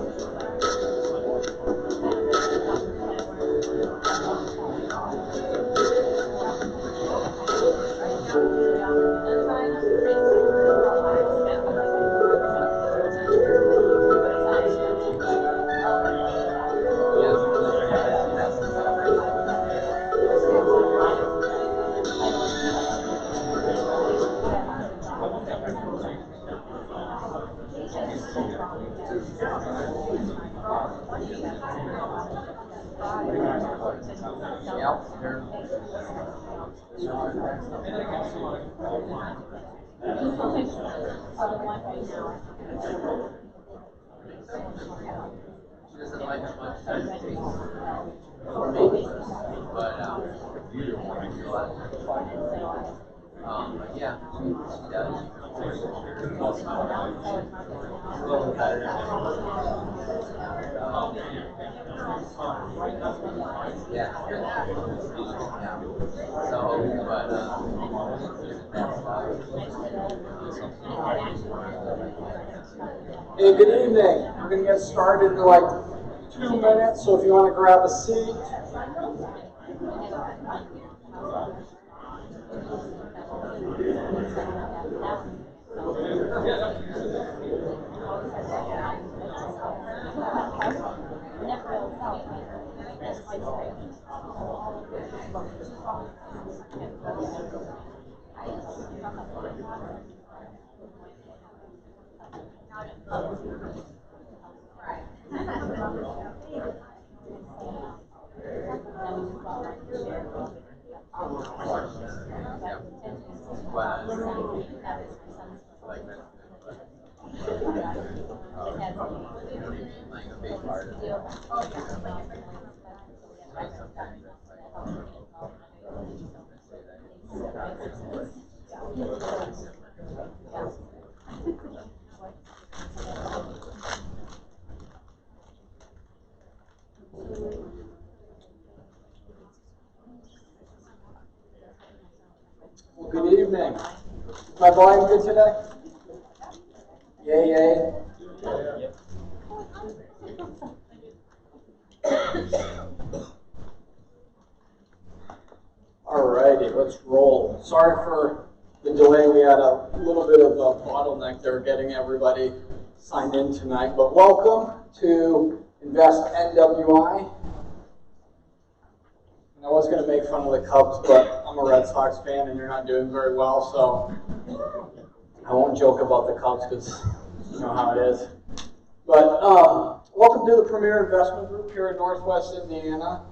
Hey, good evening. We're going to get started in like 2 minutes, so if you want to grab a seat. Well, good evening. Is my volume good today? Yay, yay. Alrighty, let's roll. Sorry for the delay. We had a little bit of a bottleneck there getting everybody signed in tonight. But welcome to Invest NWI. I was going to make fun of the Cubs, but I'm a Red Sox fan and you're not doing very well, so I won't joke about the Cubs because you know how it is. But welcome to the Premier Investment Group here in Northwest Indiana.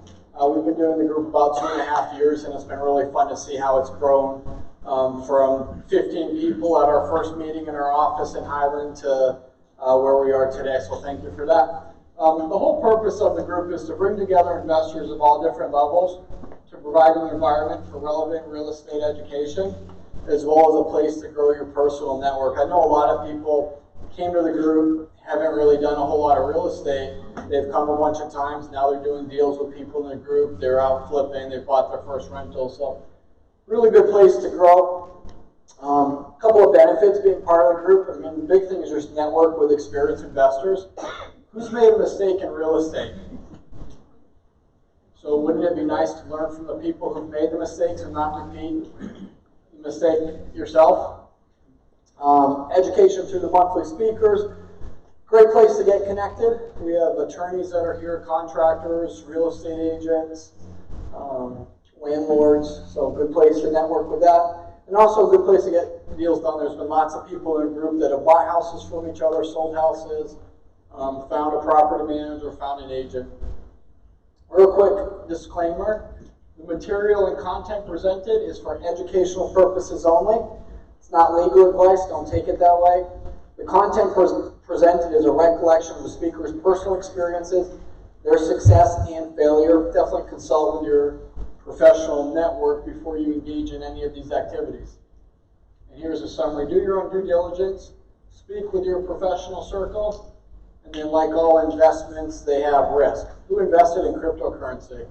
We've been doing the group about 2.5 years, and it's been really fun to see how it's grown from 15 people at our first meeting in our office in Highland to where we are today, so thank you for that. The whole purpose of the group is to bring together investors of all different levels to provide an environment for relevant real estate education, as well as a place to grow your personal network. I know a lot of people came to the group, haven't really done a whole lot of real estate. They've come a bunch of times, now they're doing deals with people in the group, they're out flipping, they bought their first rental, so really good place to grow. A couple of benefits being part of the group. I mean, the big thing is just network with experienced investors. Who's made a mistake in real estate? So wouldn't it be nice to learn from the people who've made the mistakes and not repeat the mistake yourself? Education through the monthly speakers. Great place to get connected. We have attorneys that are here, contractors, real estate agents, landlords, so good place to network with that. And also a good place to get deals done. There's been lots of people in the group that have bought houses from each other, sold houses, found a property manager, found an agent. Real quick disclaimer, the material and content presented is for educational purposes only. It's not legal advice, don't take it that way. The content presented is a recollection of the speaker's personal experiences, their success and failure. Definitely consult with your professional network before you engage in any of these activities. And here's a summary. Do your own due diligence, speak with your professional circle, and then like all investments, they have risk. Who invested in cryptocurrency?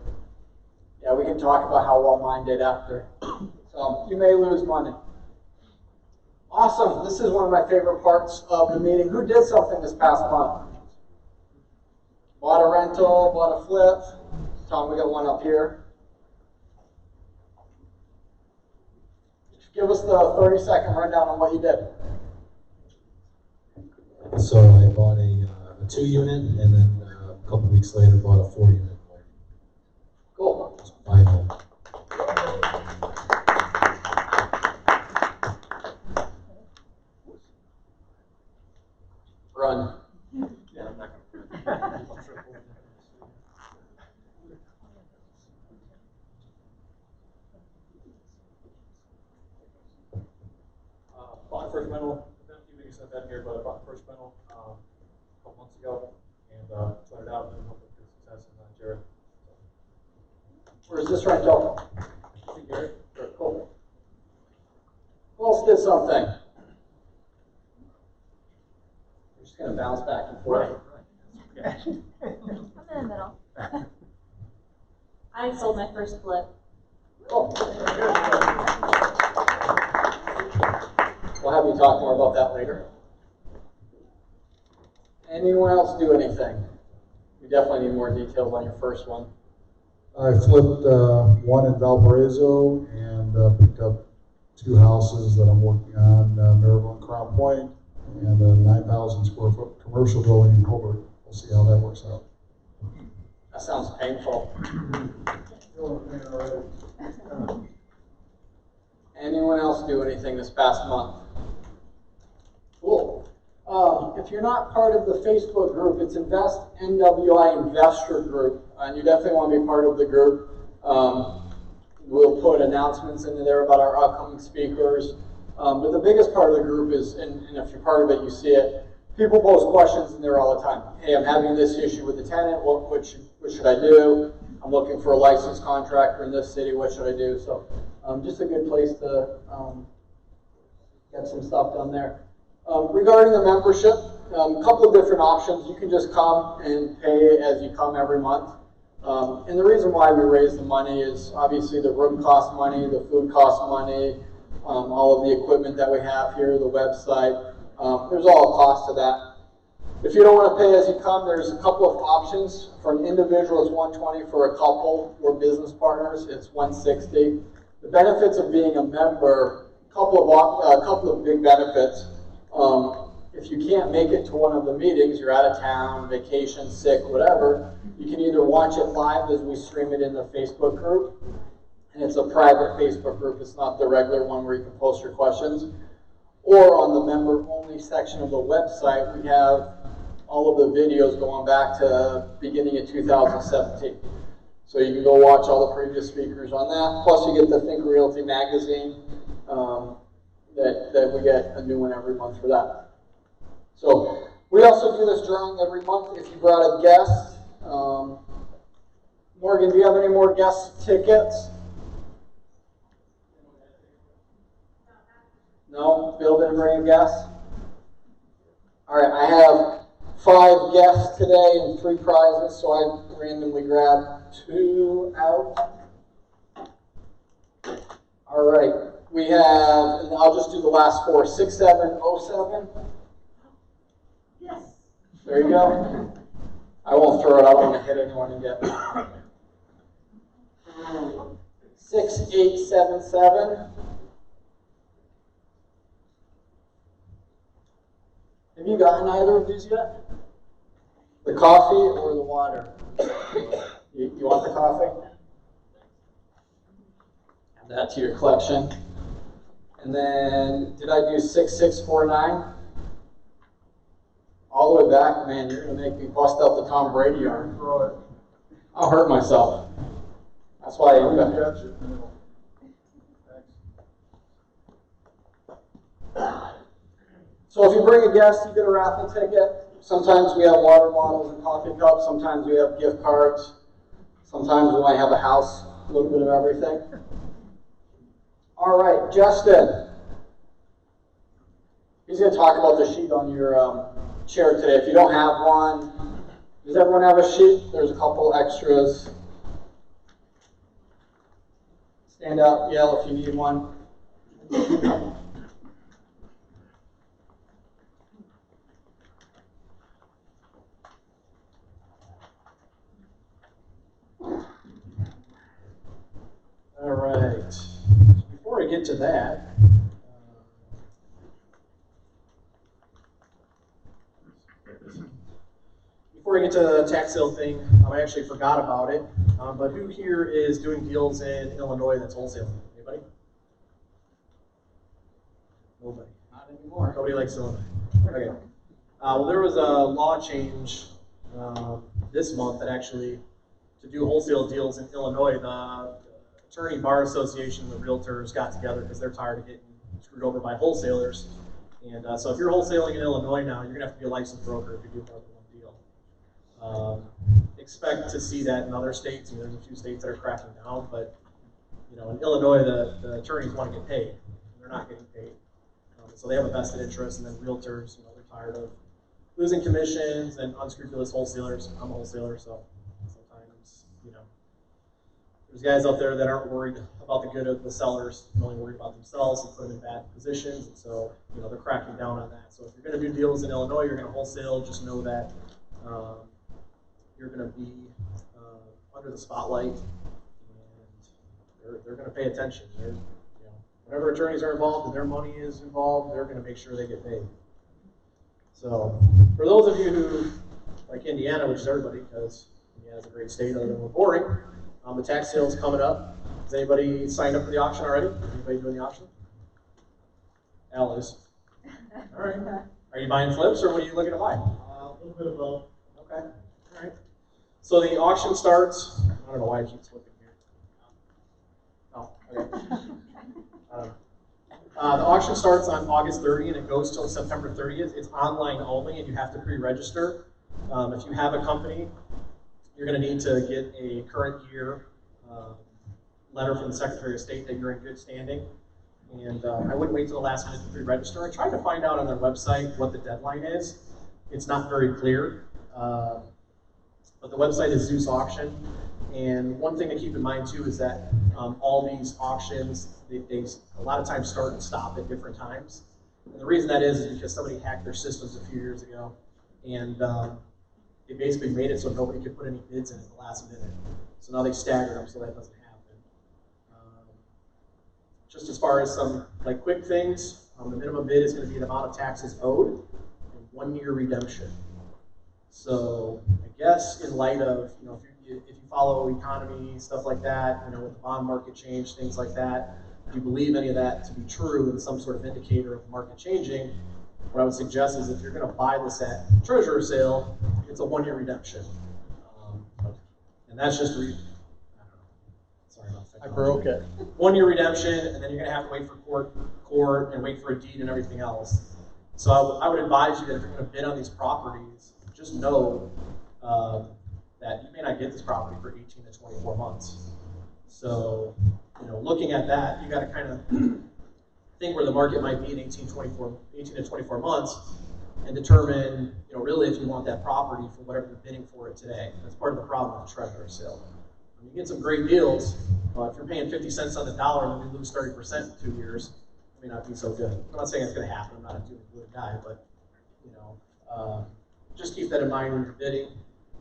Yeah, we can talk about how well-minded after. So you may lose money. Awesome. This is one of my favorite parts of the meeting. Who did something this past month? rental, bought a flip. Tom, we got one up here. Give us the 30-second rundown on what you did. So I bought a 2-unit, and then a couple weeks later bought a 4-unit. Cool. Buy home. Run. Yeah, I'm not gonna. Bought the first rental. Been a few weeks I've been here, but I bought the first rental a couple months ago, and tried it out and hopefully good success in Jared. Where's this rental? Jared. Cool. Who else did something? We're just going to bounce back and forth. Right. I'm in the middle. I sold my first flip. Cool. We'll have you talk more about that later. Anyone else do anything? We definitely need more details on your first one. I flipped one in Valparaiso and picked up 2 houses that I'm working on, Maryville and Crown Point, and a 9,000 square foot commercial building in Hobart. We'll see how that works out. That sounds painful. Anyone else do anything this past month? Cool. If you're not part of the Facebook group, it's Invest NWI Investor Group, and you definitely want to be part of the group. We'll put announcements into there about our upcoming speakers. But the biggest part of the group is, and if you're part of it, you see it, people post questions in there all the time. Hey, I'm having this issue with the tenant. What should I do? I'm looking for a licensed contractor in this city. What should I do? So just a good place to get some stuff done there. Regarding the membership, a couple of different options. You can just come and pay as you come every month. And the reason why we raise the money is obviously the room costs money, the food costs money, all of the equipment that we have here, the website. There's all a cost to that. If you don't want to pay as you come, there's a couple of options. For an individual, it's $120. For a couple or business partners, it's $160. The benefits of being a member, a couple of big benefits. If you can't make it to one of the meetings, you're out of town, vacation, sick, whatever, you can either watch it live as we stream it in the Facebook group, and it's a private Facebook group, it's not the regular one where you can post your questions, or on the member-only section of the website, we have all of the videos going back to beginning of 2017. So you can go watch all the previous speakers on that, plus you get the Think Realty magazine, that we get a new one every month for that. So we also do this drawing every month. If you brought a guest, Morgan, do you have any more guest tickets? No? Bill didn't bring a guest? All right, I have 5 guests today and 3 prizes, so I randomly grabbed 2 out. All right. We have, and I'll just do the last 4, 6707. Yes. There you go. I won't throw it, I don't want to hit anyone and get 6877. Have you gotten either of these yet? The coffee or the water? You want the coffee? Add that to your collection. And then, did I do 6649? All the way back, man, you're going to make me bust out the Tom Brady arm. I'll hurt myself. That's why I invest. So if you bring a guest, you get a raffle ticket. Sometimes we have water bottles and coffee cups. Sometimes we have gift cards. Sometimes we might have a house, a little bit of everything. All right, Justin. He's going to talk about the sheet on your chair today. If you don't have one, does everyone have a sheet? There's a couple extras. Stand up, yell if you need one. get to that, before I get to the tax sale thing, I actually forgot about it. But who here is doing deals in Illinois that's wholesaling? Anybody? Nobody. Not anymore. Nobody likes Illinois. Okay. Well, there was a law change this month that actually, to do wholesale deals in Illinois, the Attorney Bar Association and the realtors got together because they're tired of getting screwed over by wholesalers. And so if you're wholesaling in Illinois now, you're going to have to be a licensed broker if you do more than one deal. Expect to see that in other states. There's a few states that are cracking down, but in Illinois, the attorneys want to get paid. And they're not getting paid. So they have a vested interest, and then realtors, they're tired of losing commissions and unscrupulous wholesalers. I'm a wholesaler, so sometimes, there's guys out there that aren't worried about the good of the sellers, they're only worried about themselves and put them in bad positions, and so, they're cracking down on that. So if you're going to do deals in Illinois, you're going to wholesale, just know that you're going to be under the spotlight, and they're going to pay attention. Whenever attorneys are involved and their money is involved, they're going to make sure they get paid. So, for those of you who like Indiana, which is everybody, because Indiana's a great state other than we're boring, the tax sale's coming up. Has anybody signed up for the auction already? Anybody doing the auction? Al is. All right. Are you buying flips, or what are you looking to buy? A little bit of both. Okay. All right. So the auction starts. I don't know why I keep flipping here. Oh, okay. The auction starts on August 30th and it goes till September 30th. It's online only and you have to pre-register. If you have a company, you're going to need to get a current year letter from the Secretary of State that you're in good standing. And I wouldn't wait till the last minute to pre-register. I tried to find out on their website what the deadline is. It's not very clear. But the website is Zeus Auction. And one thing to keep in mind too is that all these auctions, they a lot of times start and stop at different times. And the reason that is because somebody hacked their systems a few years ago, and they basically made it so nobody could put any bids in at the last minute. So now they stagger them so that doesn't happen. Just as far as some quick things, the minimum bid is going to be the amount of taxes owed and 1 year redemption. So I guess in light of if you follow economy, stuff like that, with the bond market change, things like that, if you believe any of that to be true and some sort of indicator of the market changing, what I would suggest is if you're going to buy this at treasurer sale, it's a 1 year redemption. And that's just, I don't know. Sorry about that. I broke it. 1 year redemption, and then you're going to have to wait for court and wait for a deed and everything else. So I would advise you that if you're going to bid on these properties, just know that you may not get this property for 18 to 24 months. So, looking at that, you got to kind of think where the market might be in 18 to 24 months and determine, really if you want that property for whatever you're bidding for it today. That's part of the problem with the treasurer sale. You get some great deals, but if you're paying 50 cents on the dollar and then you lose 30% in 2 years, it may not be so good. I'm not saying it's going to happen. I'm not a doom and gloom guy, but, just keep that in mind when you're bidding.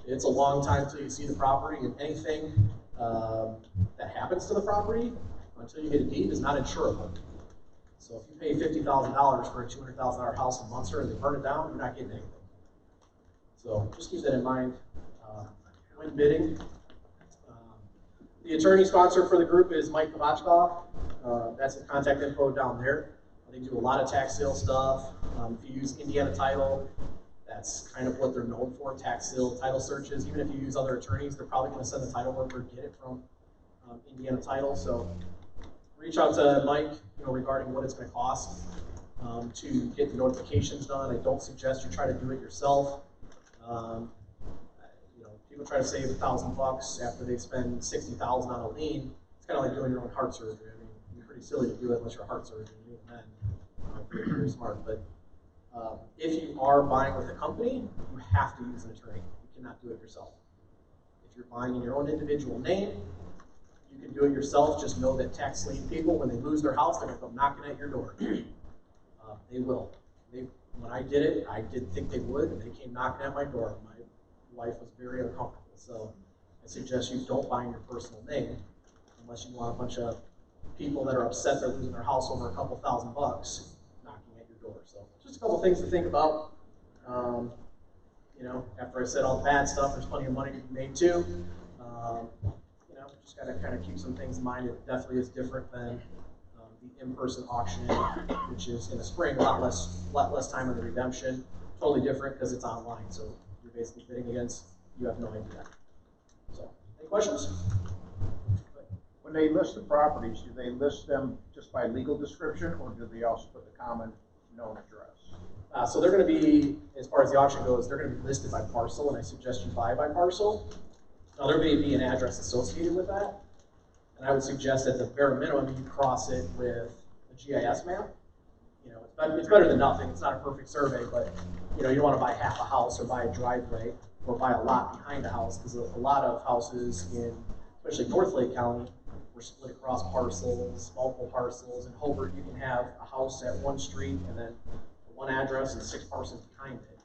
It's a long time until you see the property, and anything that happens to the property until you get a deed is not insurable. So if you pay $50,000 for a $200,000 house in Munster and they burn it down, you're not getting anything. So just keep that in mind when bidding. The attorney sponsor for the group is Mike Kovachkov. That's his contact info down there. They do a lot of tax sale stuff. If you use Indiana Title, that's kind of what they're known for, tax sale title searches. Even if you use other attorneys, they're probably going to send the title worker get it from Indiana Title. So reach out to Mike, regarding what it's going to cost to get the notifications done. I don't suggest you try to do it yourself. People try to save $1,000 after they spend $60,000 on a lien. It's kind of like doing your own heart surgery. I mean, it'd be pretty silly to do it unless you're a heart surgeon. Even then, very smart. But if you are buying with a company, you have to use an attorney. You cannot do it yourself. If you're buying in your own individual name, you can do it yourself. Just know that tax lien people, when they lose their house, they're going to come knocking at your door. They will. When I did it, I didn't think they would, and they came knocking at my door. My life was very uncomfortable. So I suggest you don't buy in your personal name unless you want a bunch of people that are upset they're losing their house over a couple $1,000 knocking at your door. So just a couple things to think about. You know, after I said all the bad stuff, there's plenty of money to be made too. You know, just got to kind of keep some things in mind. It definitely is different than the in-person auction, which is in the spring, a lot less time of the redemption. Totally different because it's online, so you're basically bidding against, you have no idea. So, any questions? When they list the properties, do they list them just by legal description, or do they also put the common known address? So they're going to be, as far as the auction goes, they're going to be listed by parcel, and I suggest you buy by parcel. Now there may be an address associated with that, and I would suggest at the bare minimum you cross it with a GIS map. You know, it's better than nothing. It's not a perfect survey, but you know, you don't want to buy half a house or buy a driveway or buy a lot behind a house, because a lot of houses in, especially North Lake County, were split across parcels, multiple parcels. In Hobart, you can have a house at one street and then one address and 6 parcels behind it.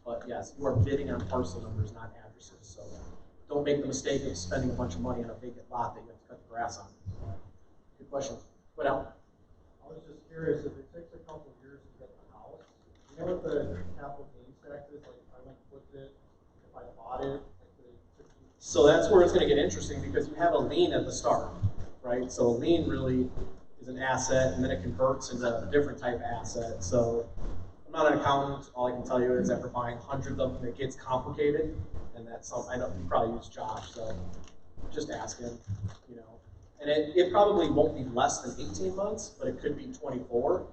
But yes, you are bidding on parcel numbers, not addresses. So don't make the mistake of spending a bunch of money on a vacant lot that you have to cut the grass on. Good question. What else? I was just curious, if it takes a couple of years to get the house, you know what the capital gains tax is? Like, if I went and flipped it, if I bought it, like so that's where it's going to get interesting, because you have a lien at the start, right? So a lien really is an asset, and then it converts into a different type of asset. So I'm not an accountant. All I can tell you is after buying hundreds of them, it gets complicated, and that's something I know you probably use Josh, so just ask him, you know. And it probably won't be less than 18 months, but it could be 24.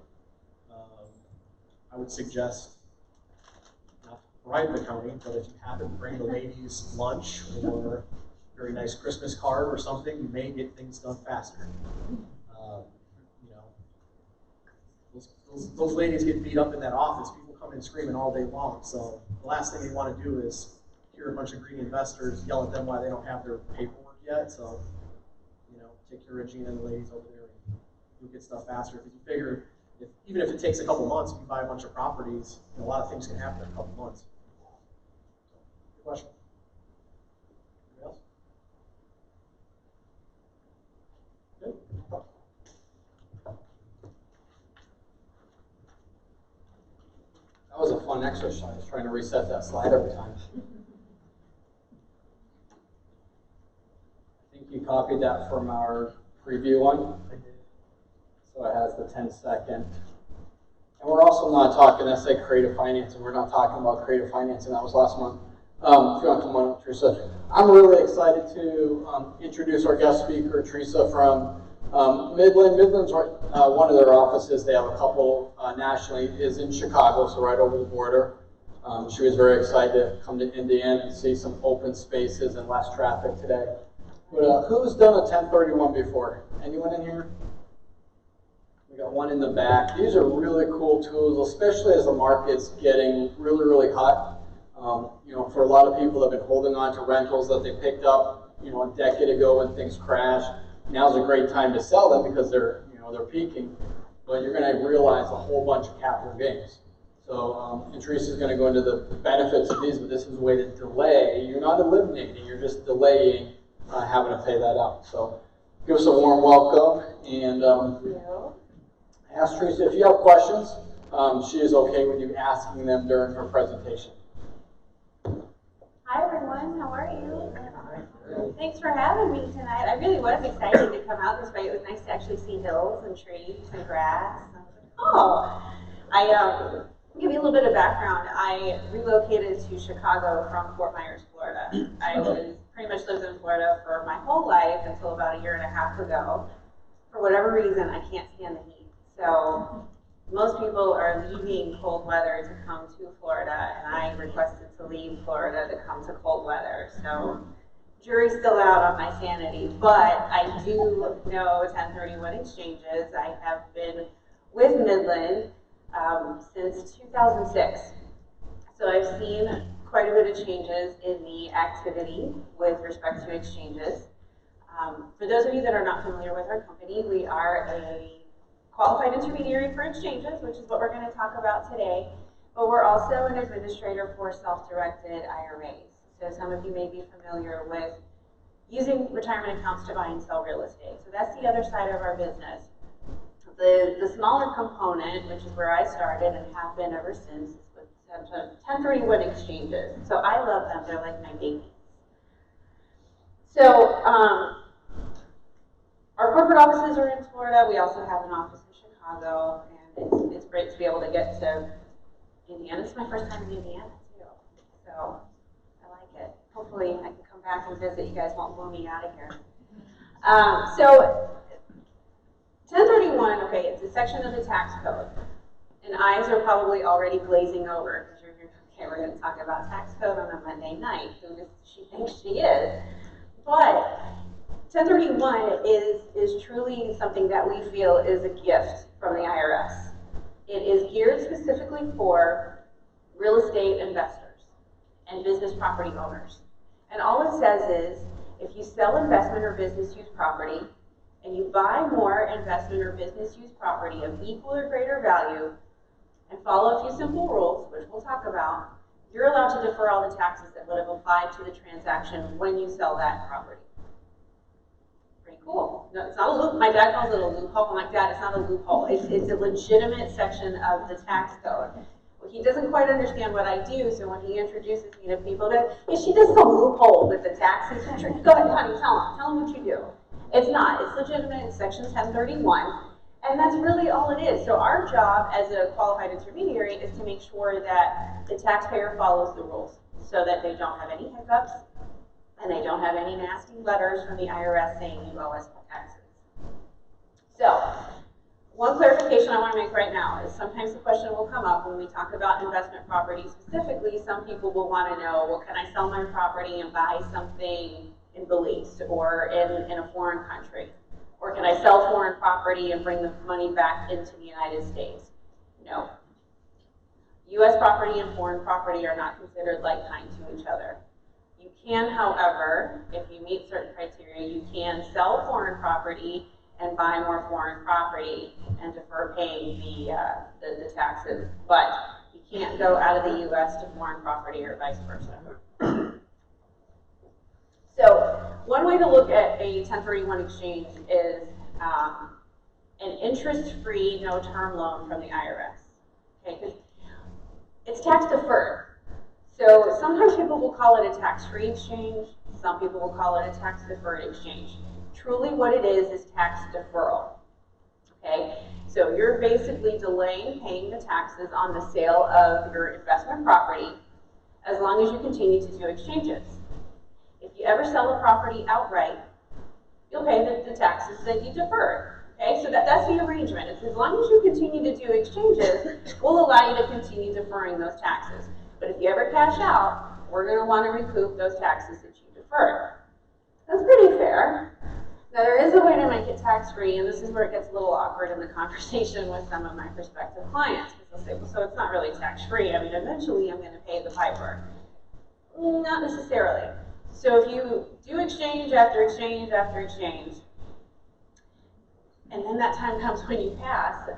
I would suggest not to bribe the county, but if you happen to bring the ladies lunch or a very nice Christmas card or something, you may get things done faster. You know, those ladies get beat up in that office. People come in screaming all day long. So the last thing they want to do is hear a bunch of greedy investors yell at them why they don't have their paperwork yet. So, you know, take care of Gina and the ladies over there, and you'll get stuff faster, because you figure even if it takes a couple months, if you buy a bunch of properties, you know, a lot of things can happen in a couple months. Good question. Anybody else? Good. That was a fun exercise, trying to reset that slide every time. I think you copied that from our preview one. So it has the 10-second. And we're also not talking, that's like creative financing. We're not talking about creative financing. That was last month. If you want to come on up, Teresa. I'm really excited to introduce our guest speaker, Teresa from Midland. Midland's one of their offices. They have a couple nationally, is in Chicago, so right over the border. She was very excited to come to Indiana and see some open spaces and less traffic today. But who's done a 1031 before? Anyone in here? We got one in the back. These are really cool tools, especially as the market's getting really, really hot. You know, for a lot of people that have been holding on to rentals that they picked up, you know, a decade ago when things crashed. Now's a great time to sell them because they're, you know, they're peaking. But you're going to realize a whole bunch of capital gains. So, and Teresa's going to go into the benefits of these, but this is a way to delay. You're not eliminating, you're just delaying having to pay that out. So, give us a warm welcome, and ask Teresa if you have questions. She is okay with you asking them during her presentation. Hi everyone, how are you? Thanks for having me tonight. I really was excited to come out this way. It was nice to actually see hills and trees and grass. I'll give you a little bit of background. I relocated to Chicago from Fort Myers, Florida. I pretty much lived in Florida for my whole life until about 1.5 years ago. For whatever reason, I can't stand the heat. So most people are leaving cold weather to come to Florida, and I requested to leave Florida to come to cold weather. So jury's still out on my sanity, but I do know 1031 exchanges. I have been with Midland since 2006. So I've seen quite a bit of changes in the activity with respect to exchanges. For those of you that are not familiar with our company, we are a qualified intermediary for exchanges, which is what we're going to talk about today, but we're also an administrator for self-directed IRAs. So some of you may be familiar with using retirement accounts to buy and sell real estate. So that's the other side of our business. The smaller component, which is where I started and have been ever since, is with 1031 exchanges. So I love them, they're like my babies. So our corporate offices are in Florida. We also have an office in Chicago, and it's great to be able to get to Indiana. It's my first time in Indiana too, so I like it. Hopefully I can come back and visit. You guys won't blow me out of here. So 1031, okay, it's a section of the tax code, and eyes are probably already glazing over because you're okay, we're going to talk about tax code on a Monday night. Who does she think she is? But 1031 is truly something that we feel is a gift from the IRS. It is geared specifically for real estate investors and business property owners. And all it says is, if you sell investment or business use property and you buy more investment or business use property of equal or greater value and follow a few simple rules, which we'll talk about, you're allowed to defer all the taxes that would have applied to the transaction when you sell that property. Pretty cool. No, it's not a loop. My dad calls it a loophole. I'm like, Dad, it's not a loophole. It's a legitimate section of the tax code. Well, he doesn't quite understand what I do, so when he introduces me to people, yeah, she does some loophole with the taxes. Go ahead, honey, tell him what you do. It's not. It's legitimate. It's section 1031. And that's really all it is. So our job as a qualified intermediary is to make sure that the taxpayer follows the rules so that they don't have any hiccups and they don't have any nasty letters from the IRS saying you owe us taxes. So one clarification I want to make right now is sometimes the question will come up when we talk about investment property specifically. Some people will want to know, well, can I sell my property and buy something in Belize or in a foreign country? Or can I sell foreign property and bring the money back into the United States? No. U.S. property and foreign property are not considered like kind to each other. You can, however, if you meet certain criteria, you can sell foreign property and buy more foreign property and defer paying the taxes, but you can't go out of the U.S. to foreign property or vice versa. So one way to look at a 1031 exchange is an interest-free, no-term loan from the IRS. Okay, because it's tax deferred. So sometimes people will call it a tax-free exchange. Some people will call it a tax-deferred exchange. Truly what it is tax deferral. Okay, so you're basically delaying paying the taxes on the sale of your investment property as long as you continue to do exchanges. If you ever sell a property outright, you'll pay the taxes that you deferred. Okay, so that's the arrangement. It's as long as you continue to do exchanges, we'll allow you to continue deferring those taxes. But if you ever cash out, we're going to want to recoup those taxes that you deferred. That's pretty fair. Now there is a way to make it tax-free, and this is where it gets a little awkward in the conversation with some of my prospective clients, because they'll say, well, so it's not really tax-free. I mean, eventually I'm going to pay the piper. Not necessarily. So if you do exchange after exchange after exchange, and then that time comes when you pass,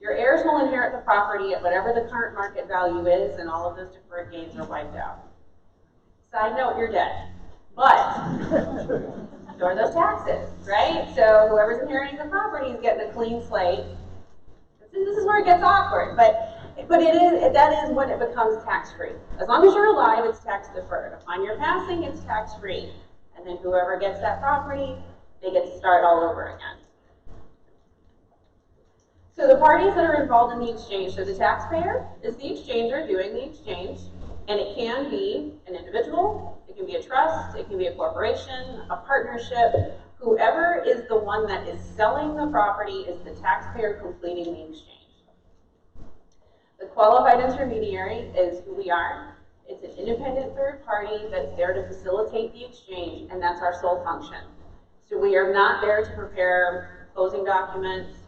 your heirs will inherit the property at whatever the current market value is, and all of those deferred gains are wiped out. Side note, you're dead. But so are those taxes, right? So whoever's inheriting the property is getting a clean slate. This is where it gets awkward, but that is when it becomes tax-free. As long as you're alive, it's tax-deferred. Upon your passing, it's tax-free. And then whoever gets that property, they get to start all over again. So the parties that are involved in the exchange, so the taxpayer is the exchanger doing the exchange, and it can be an individual, it can be a trust, it can be a corporation, a partnership. Whoever is the one that is selling the property is the taxpayer completing the exchange. The qualified intermediary is who we are. It's an independent third party that's there to facilitate the exchange, and that's our sole function. So we are not there to prepare closing documents,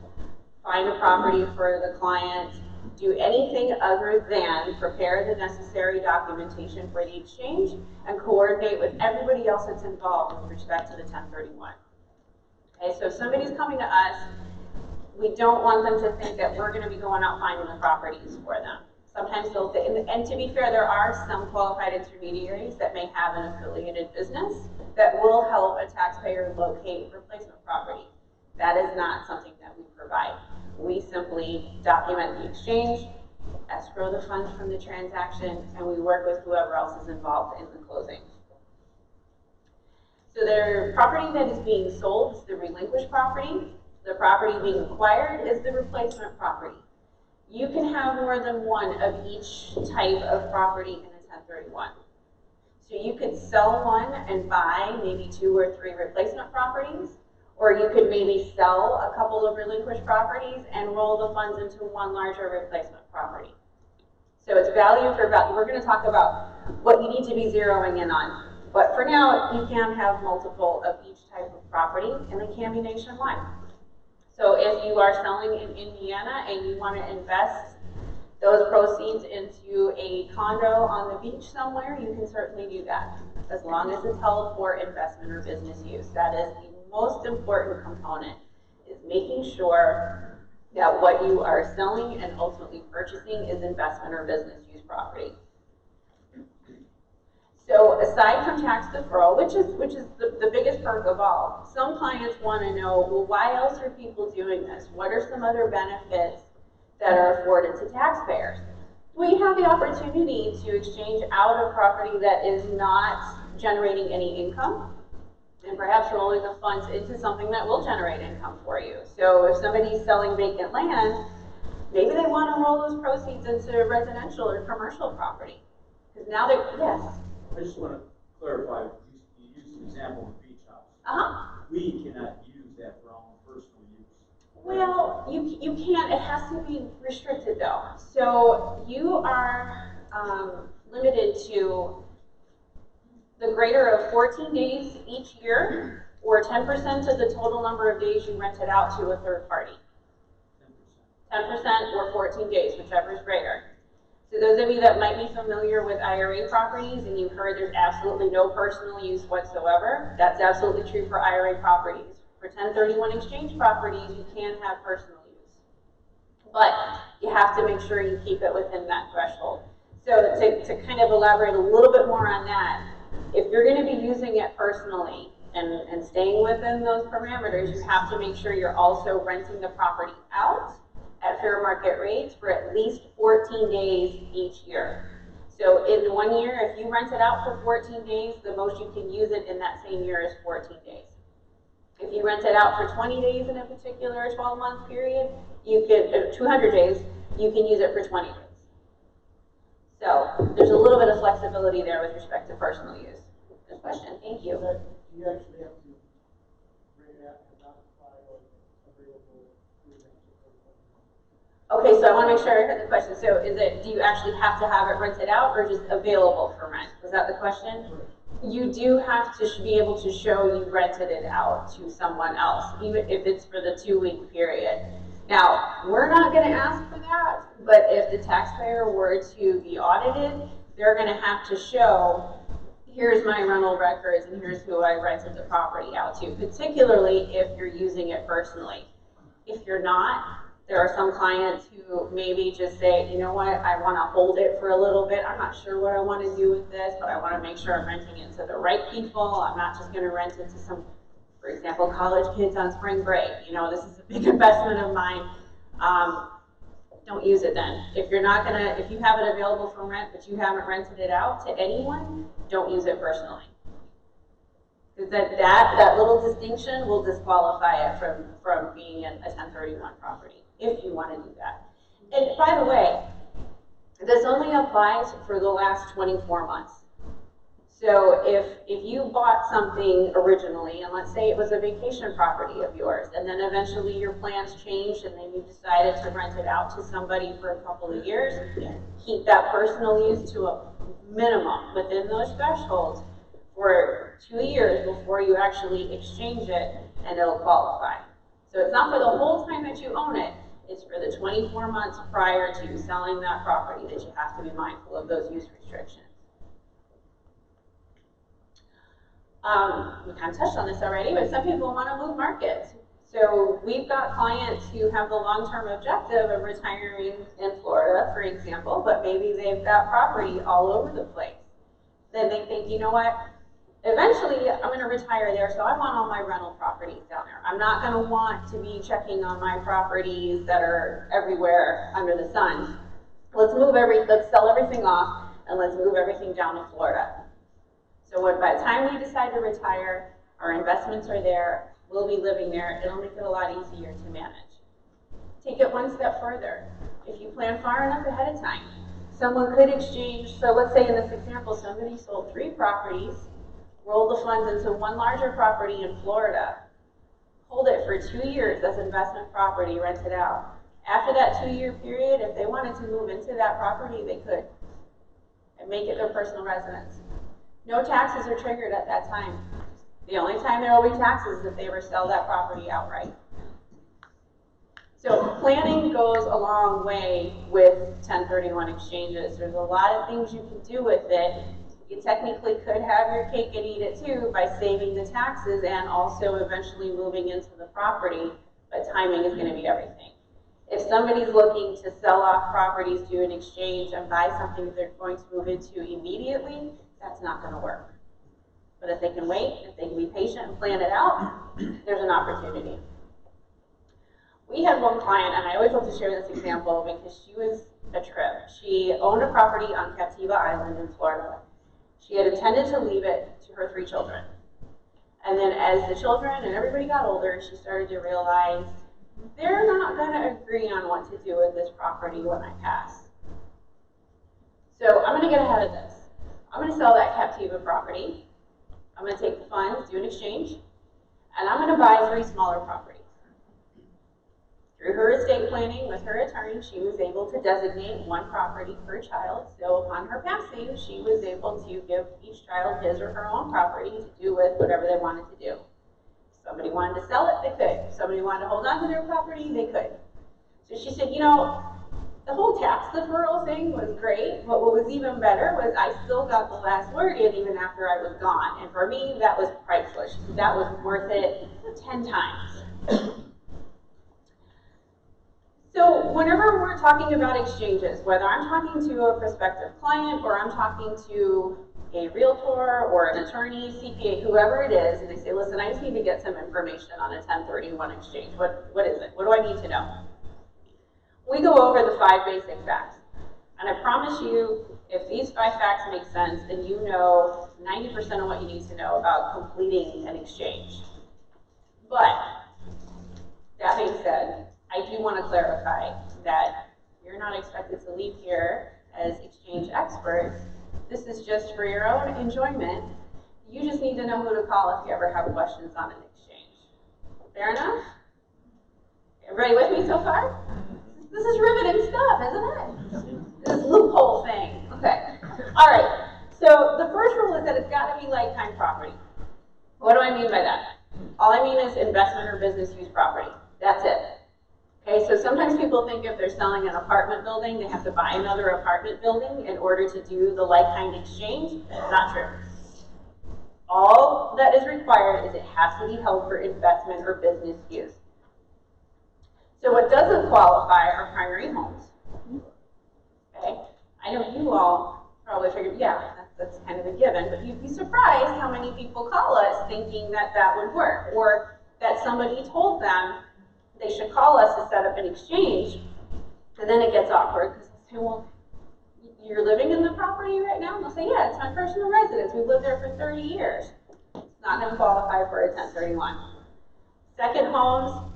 find a property for the client, do anything other than prepare the necessary documentation for the exchange and coordinate with everybody else that's involved with respect to the 1031. Okay, so if somebody's coming to us, we don't want them to think that we're going to be going out finding the properties for them. Sometimes they'll, and to be fair, there are some qualified intermediaries that may have an affiliated business that will help a taxpayer locate replacement property. That is not something that we provide. We simply document the exchange, escrow the funds from the transaction, and we work with whoever else is involved in the closing. So the property that is being sold is the relinquished property. The property being acquired is the replacement property. You can have more than one of each type of property in a 1031. So you could sell one and buy maybe 2 or 3 replacement properties, or you could maybe sell a couple of relinquished properties and roll the funds into one larger replacement property. So it's value for value. We're going to talk about what you need to be zeroing in on. But for now, you can have multiple of each type of property, and they can be nationwide. So if you are selling in Indiana and you want to invest those proceeds into a condo on the beach somewhere, you can certainly do that, as long as it's held for investment or business use. That is the most important component, is making sure that what you are selling and ultimately purchasing is investment or business use property. So aside from tax deferral, which is the biggest perk of all, some clients want to know, well, why else are people doing this? What are some other benefits that are afforded to taxpayers? We have the opportunity to exchange out a property that is not generating any income, and perhaps rolling the funds into something that will generate income for you. So if somebody's selling vacant land, maybe they want to roll those proceeds into residential or commercial property. Because now they, yes? I just want to clarify, you used an example of a beach house. Uh-huh. We cannot use that for our own personal use. Well, you can. It has to be restricted though. So you are limited to the greater of 14 days each year, or 10% of the total number of days you rent it out to a third party. 10% or 14 days, whichever is greater. So those of you that might be familiar with IRA properties and you've heard there's absolutely no personal use whatsoever, that's absolutely true for IRA properties. For 1031 exchange properties, you can have personal use. But you have to make sure you keep it within that threshold. So to kind of elaborate a little bit more on that, if you're going to be using it personally and staying within those parameters, you have to make sure you're also renting the property out at fair market rates for at least 14 days each year. So in 1 year, if you rent it out for 14 days, the most you can use it in that same year is 14 days. If you rent it out for 20 days in a particular 12-month period, you can, 200 days, you can use it for 20 days. So there's a little bit of flexibility there with respect to personal use. Good question, thank you. Do you actually have to bring it out and notify or available? Okay, so I want to make sure I heard the question. So is it, do you actually have to have it rented out or just available for rent? Was that the question? You do have to be able to show you rented it out to someone else, even if it's for the 2-week period. Now, we're not going to ask for that, but if the taxpayer were to be audited, they're going to have to show, here's my rental records and here's who I rented the property out to, particularly if you're using it personally. If you're not, there are some clients who maybe just say, you know what, I want to hold it for a little bit. I'm not sure what I want to do with this, but I want to make sure I'm renting it to the right people. I'm not just going to rent it to some, for example, college kids on spring break. You know, this is a big investment of mine. Don't use it then. If you're not going to, if you have it available for rent, but you haven't rented it out to anyone, don't use it personally. Because that little distinction will disqualify it from being a 1031 property, if you want to do that. And by the way, this only applies for the last 24 months. So if you bought something originally, and let's say it was a vacation property of yours, and then eventually your plans changed and then you decided to rent it out to somebody for a couple of years, keep that personal use to a minimum within those thresholds for 2 years before you actually exchange it, and it'll qualify. So it's not for the whole time that you own it, it's for the 24 months prior to selling that property that you have to be mindful of those use restrictions. We kind of touched on this already, but some people want to move markets. So we've got clients who have the long-term objective of retiring in Florida, for example, but maybe they've got property all over the place. Then they think, you know what, eventually I'm going to retire there, so I want all my rental properties down there. I'm not going to want to be checking on my properties that are everywhere under the sun. Let's sell everything off and let's move everything down to Florida. So by the time we decide to retire, our investments are there, we'll be living there, it'll make it a lot easier to manage. Take it one step further. If you plan far enough ahead of time, someone could exchange, so let's say in this example, somebody sold 3 properties, rolled the funds into one larger property in Florida, hold it for 2 years as investment property, rent it out. After that 2-year period, if they wanted to move into that property, they could, and make it their personal residence. No taxes are triggered at that time. The only time there will be taxes is if they ever sell that property outright. So planning goes a long way with 1031 exchanges. There's a lot of things you can do with it. You technically could have your cake and eat it too by saving the taxes and also eventually moving into the property, but timing is going to be everything. If somebody's looking to sell off properties, do an exchange, and buy something they're going to move into immediately, that's not going to work. But if they can wait, if they can be patient and plan it out, there's an opportunity. We had one client, and I always love to share this example because she was a trip. She owned a property on Captiva Island in Florida. She had intended to leave it to her 3 children. And then as the children and everybody got older, she started to realize they're not going to agree on what to do with this property when I pass. So I'm going to get ahead of this. I'm going to sell that Captiva property. I'm going to take the funds, do an exchange, and I'm going to buy 3 smaller properties. Through her estate planning with her attorney, she was able to designate 1 property per child. So upon her passing, she was able to give each child his or her own property to do with whatever they wanted to do. If somebody wanted to sell it, they could. If somebody wanted to hold on to their property, they could. So she said, you know, the whole tax deferral thing was great, but what was even better was I still got the last word in even after I was gone. And for me, that was priceless. She said that was worth it 10 times. So whenever we're talking about exchanges, whether I'm talking to a prospective client or I'm talking to a realtor or an attorney, CPA, whoever it is, and they say, listen, I just need to get some information on a 1031 exchange. What is it? What do I need to know? We go over the 5 basic facts. And I promise you, if these 5 facts make sense, then you know 90% of what you need to know about completing an exchange. But that being said, I do want to clarify that you're not expected to leave here as exchange experts. This is just for your own enjoyment. You just need to know who to call if you ever have questions on an exchange. Fair enough? Everybody with me so far? This is riveting stuff, isn't it? This loophole thing. Okay. All right. So the first rule is that it's got to be lifetime property. What do I mean by that? All I mean is investment or business use property. That's it. Okay, so sometimes people think if they're selling an apartment building, they have to buy another apartment building in order to do the like-kind exchange. Not true. All that is required is it has to be held for investment or business use. So what doesn't qualify are primary homes. Okay, I know you all probably figured, yeah, that's kind of a given, but you'd be surprised how many people call us thinking that that would work, or that somebody told them they should call us to set up an exchange, and then it gets awkward because they say, well, you're living in the property right now? And they'll say, yeah, it's my personal residence. We've lived there for 30 years. It's not going to qualify for a 1031. Second homes,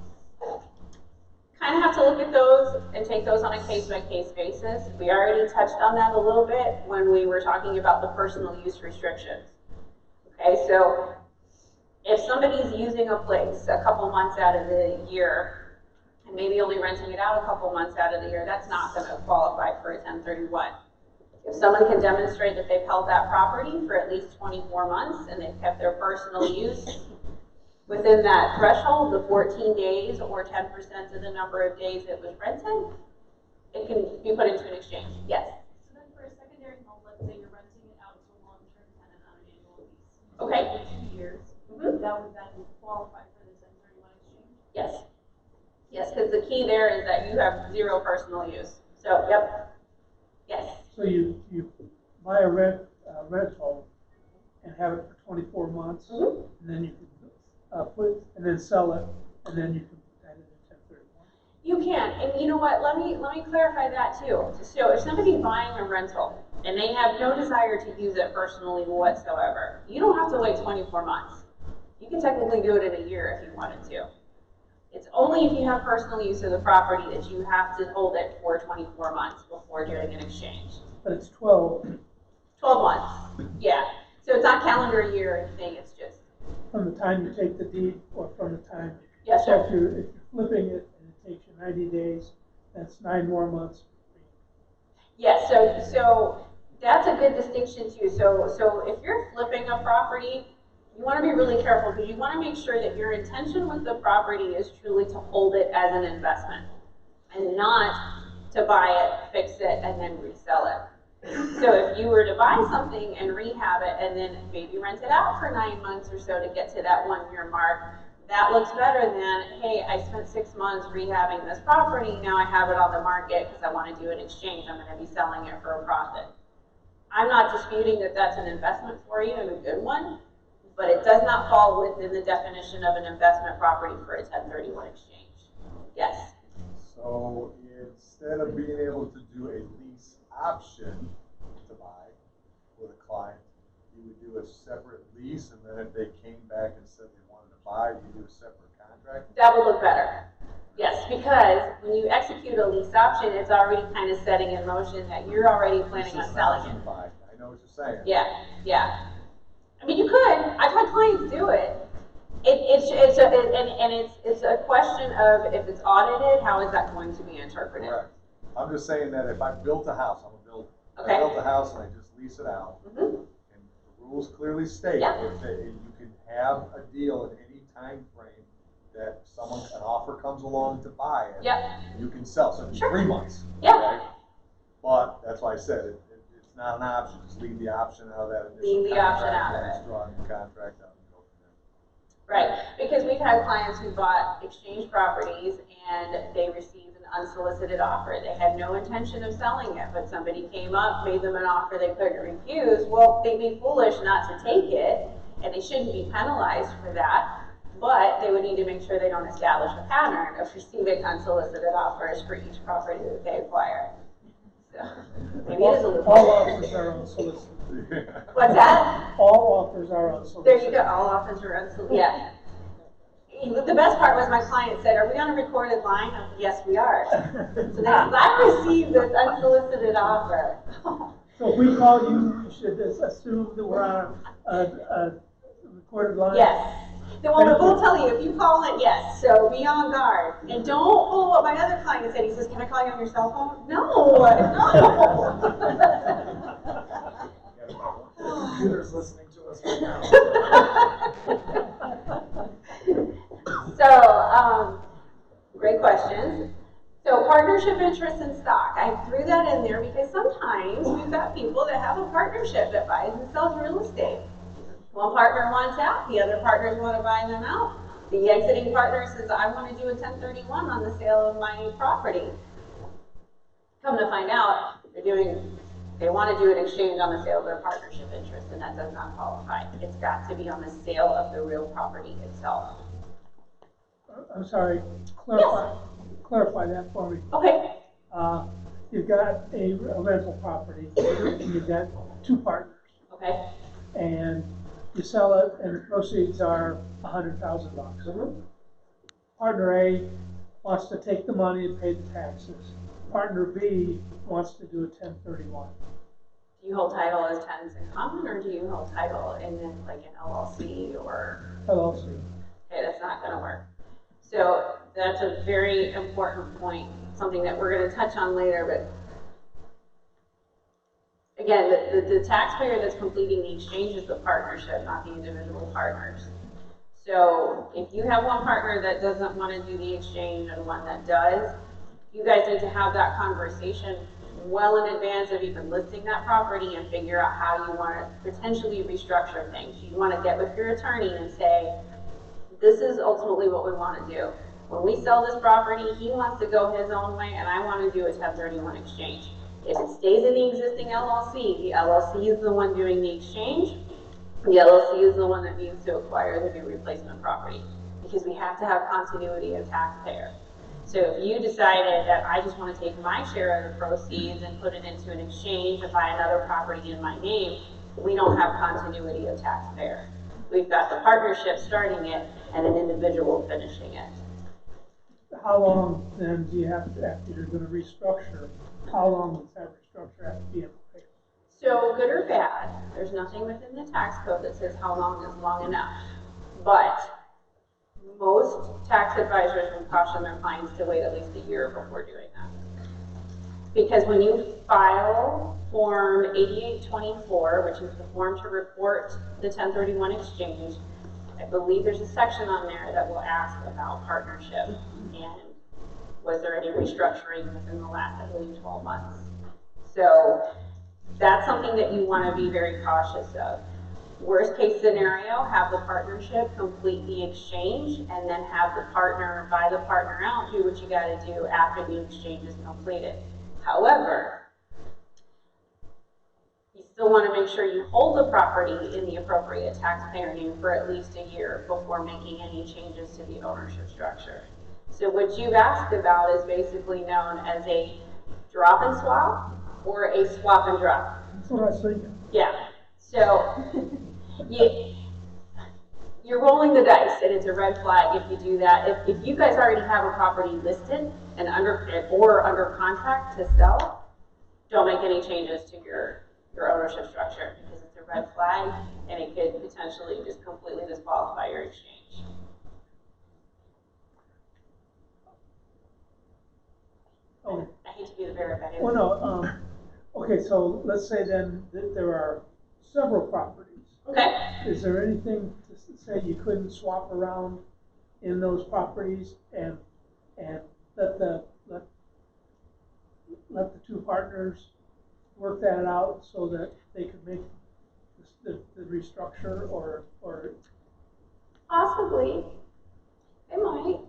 kind of have to look at those and take those on a case-by-case basis. We already touched on that a little bit when we were talking about the personal use restrictions. Okay, so if somebody's using a place a couple months out of the year and maybe only renting it out a couple months out of the year, that's not going to qualify for a 1031. If someone can demonstrate that they've held that property for at least 24 months and they've kept their personal use within that threshold, the 14 days or 10% of the number of days it was rented, it can be put into an exchange. Yes? So then for a secondary home, let's say you're renting it out to a long-term tenant on an annual lease. Okay. For 2 years. That would then qualify for the 1031 exchange? Yes. Yes, because the key there is that you have 0 personal use. So, yep. Yes. So you buy a rental and have it for 24 months, Mhm. and then you can and then sell it, and then you can add it in 1031. You can, and you know what, let me clarify that too. So if somebody's buying a rental and they have no desire to use it personally whatsoever, you don't have to wait 24 months. You can technically do it in a year if you wanted to. It's only if you have personal use of the property that you have to hold it for 24 months before doing an exchange. But it's 12 months, yeah. So it's not calendar year or anything, it's just, from the time you take the deed or from the time. yes, So sir. if you're flipping it and it takes you 90 days, that's 9 more months. Yes, so that's a good distinction too. So if you're flipping a property, you want to be really careful because you want to make sure that your intention with the property is truly to hold it as an investment and not to buy it, fix it, and then resell it. So if you were to buy something and rehab it and then maybe rent it out for 9 months or so to get to that 1-year mark, that looks better than, hey, I spent 6 months rehabbing this property, now I have it on the market because I want to do an exchange, I'm going to be selling it for a profit. I'm not disputing that that's an investment for you and a good one, but it does not fall within the definition of an investment property for a 1031 exchange. Yes? So instead of being able to do a lease option to buy with a client, you would do a separate lease, and then if they came back and said they wanted to buy, you do a separate contract? That would look better. Yes, because when you execute a lease option, it's already kind of setting in motion that you're already planning on selling it. Buy. I know what you're saying. Yeah, yeah. I mean, you could. I've had clients do it. It's a question of if it's audited, how is that going to be interpreted? Correct. I'm just saying that if I built a house, I'm a builder. Okay. I built a house and I just lease it out, Mm-hmm. and the rules clearly state Yeah. if you can have a deal in any time frame that an offer comes along to buy it, Yep. you can sell. So it'd be Sure. 3 months. Yeah. Okay? But that's why I said it's not an option. Just leave the option out of that initial Leave the option contract out of and it. just draw the contract out and go from there. Right, because we've had clients who bought exchange properties and they received an unsolicited offer. They had no intention of selling it, but somebody came up, made them an offer they couldn't refuse. Well, they'd be foolish not to take it, and they shouldn't be penalized for that, but they would need to make sure they don't establish a pattern of receiving unsolicited offers for each property that they acquire. So, maybe it is a All loophole. offers are unsolicited. What's that? All offers are unsolicited. There you go, all offers are unsolicited, yeah. The best part was my client said, "Are we on a recorded line?" I'm, yes, we are. So I received this unsolicited offer. So if we call you, you should just assume that we're on a recorded line? Yes. Then we'll tell you, if you call it, yes, so be on guard. And don't pull what my other client said. He says, "Can I call you on your cell phone?" No, The computer's listening to us right now. So, great questions. So partnership interest in stock. I threw that in there because sometimes we've got people that have a partnership that buys and sells real estate. One partner wants out, the other partners want to buy them out. The exiting partner says, "I want to do a 1031 on the sale of my property." Come to find out, they want to do an exchange on the sale of their partnership interest, and that does not qualify. It's got to be on the sale of the real property itself. I'm sorry, clarify that for me. Okay. You've got a rental property, and you've got 2 partners, Okay. and you sell it, and the proceeds are $100,000. Mm-hmm. Partner A wants to take the money and pay the taxes. Partner B wants to do a 1031. Do you hold title as tenants in common, or do you hold title in like an LLC or? LLC. Okay, that's not going to work. So that's a very important point, something that we're going to touch on later. But again, the taxpayer that's completing the exchange is the partnership, not the individual partners. So if you have one partner that doesn't want to do the exchange and one that does, you guys need to have that conversation well in advance of even listing that property and figure out how you want to potentially restructure things. You want to get with your attorney and say, "This is ultimately what we want to do. When we sell this property, he wants to go his own way, and I want to do a 1031 exchange. If it stays in the existing LLC, the LLC is the one doing the exchange. The LLC is the one that needs to acquire the new replacement property, because we have to have continuity of taxpayer. So if you decided that I just want to take my share of the proceeds and put it into an exchange and buy another property in my name, we don't have continuity of taxpayer. We've got the partnership starting it and an individual finishing it. How long then do you have to, after you're gonna restructure, how long does that restructure have to be in place? So good or bad, there's nothing within the tax code that says how long is long enough. But most tax advisors would caution their clients to wait at least a year before doing that. Because when you file Form 8824, which is the form to report the 1031 exchange, I believe there's a section on there that will ask about partnership and was there any restructuring within the last, I believe, 12 months. So that's something that you want to be very cautious of. Worst case scenario, have the partnership complete the exchange and then have the partner buy the partner out, do what you got to do after the exchange is completed. However, you still want to make sure you hold the property in the appropriate taxpayer name for at least a year before making any changes to the ownership structure. So what you've asked about is basically known as a drop and swap or a swap and drop. That's what I was thinking. Yeah. So you're rolling the dice, and it's a red flag if you do that. If you guys already have a property listed and under contract to sell, don't make any changes to your ownership structure, because it's a red flag and it could potentially just completely disqualify your exchange. Oh. I hate to be the bearer of bad news. Well, no, okay, so let's say then that there are several properties. Okay. Is there anything to say you couldn't swap around in those properties and let the two partners work that out so that they could make the restructure or Possibly. They might.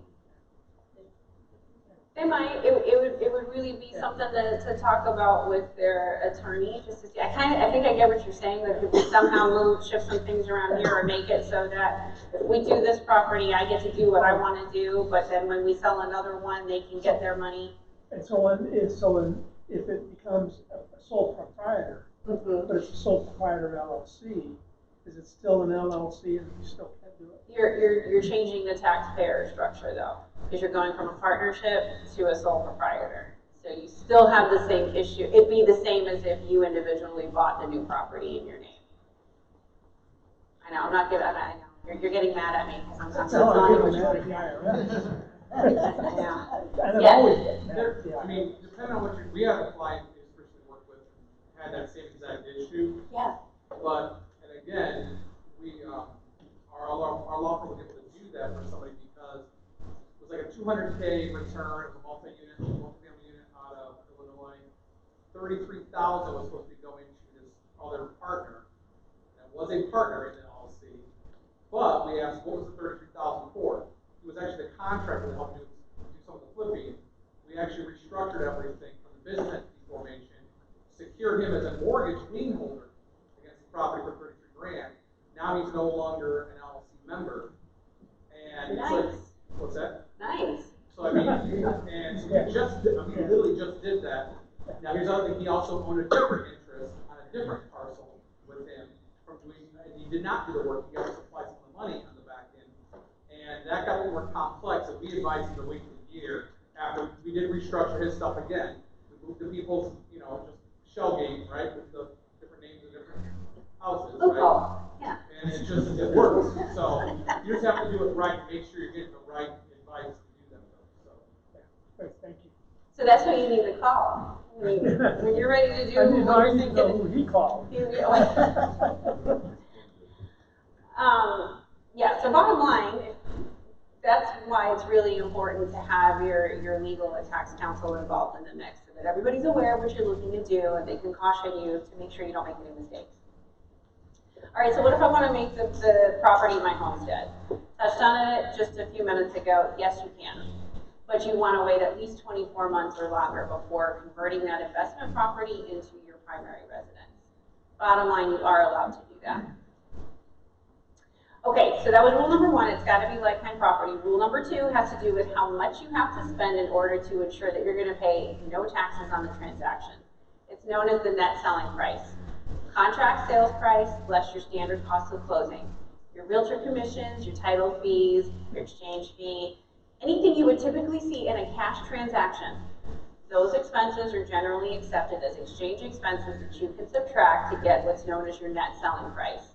They might. It would really be something to talk about with their attorney, just to see. I think I get what you're saying, that if we somehow shift some things around here or make it so that if we do this property, I get to do what I want to do, but then when we sell another one, they can get their money. And so if it becomes a sole proprietor, but it's a sole proprietor LLC, is it still an LLC and you still can't do it? You're changing the taxpayer structure though, because you're going from a partnership to a sole proprietor. So you still have the same issue. It'd be the same as if you individually bought the new property in your name. I know, I'm not good at that. I know. You're getting mad at me because I'm telling you what you want to hear. I mean, depending on what we have a client who's personally worked with had that same exact issue. Yeah. But, and again, our law firm was able to do that for somebody because it was like a $200K return of a multi-family unit out of Illinois. $33,000 was supposed to be going to this other partner that was a partner in the LLC. But we asked, what was the $33,000 for? It was actually the contractor that helped do some of the flipping. We actually restructured everything from the business entity formation, secured him as a mortgage lien holder against the property for $33 grand. Now he's no longer an LLC member. And nice. So, what's that? Nice. So I mean, and so we literally just did that. Now here's the other thing, he also owned a different interest on a different parcel with him from doing, and he did not do the work, he also supplied some of the money on the back end. And that got a little more complex, and we advised him to wait for a year after we did restructure his stuff again. We moved the people's, just shell game, right, with the different names of different houses, right? Yeah. And it works. So you just have to do it right and make sure you're getting the right advice to do that. So. Great, thank you. So that's what you need to call. When you're ready to do what you're thinking. Know who he called. Yeah, so bottom line, that's why it's really important to have your legal and tax counsel involved in the mix, so that everybody's aware of what you're looking to do and they can caution you to make sure you don't make any mistakes. All right, so what if I want to make the property my homestead? touched on it just a few minutes ago. Yes, you can. But you want to wait at least 24 months or longer before converting that investment property into your primary residence. Bottom line, you are allowed to do that. Okay, so that was rule number 1. It's got to be like-kind property. Rule number 2 has to do with how much you have to spend in order to ensure that you're going to pay no taxes on the transaction. It's known as the net selling price. Contract sales price less your standard cost of closing. Your realtor commissions, your title fees, your exchange fee, anything you would typically see in a cash transaction, those expenses are generally accepted as exchange expenses that you can subtract to get what's known as your net selling price.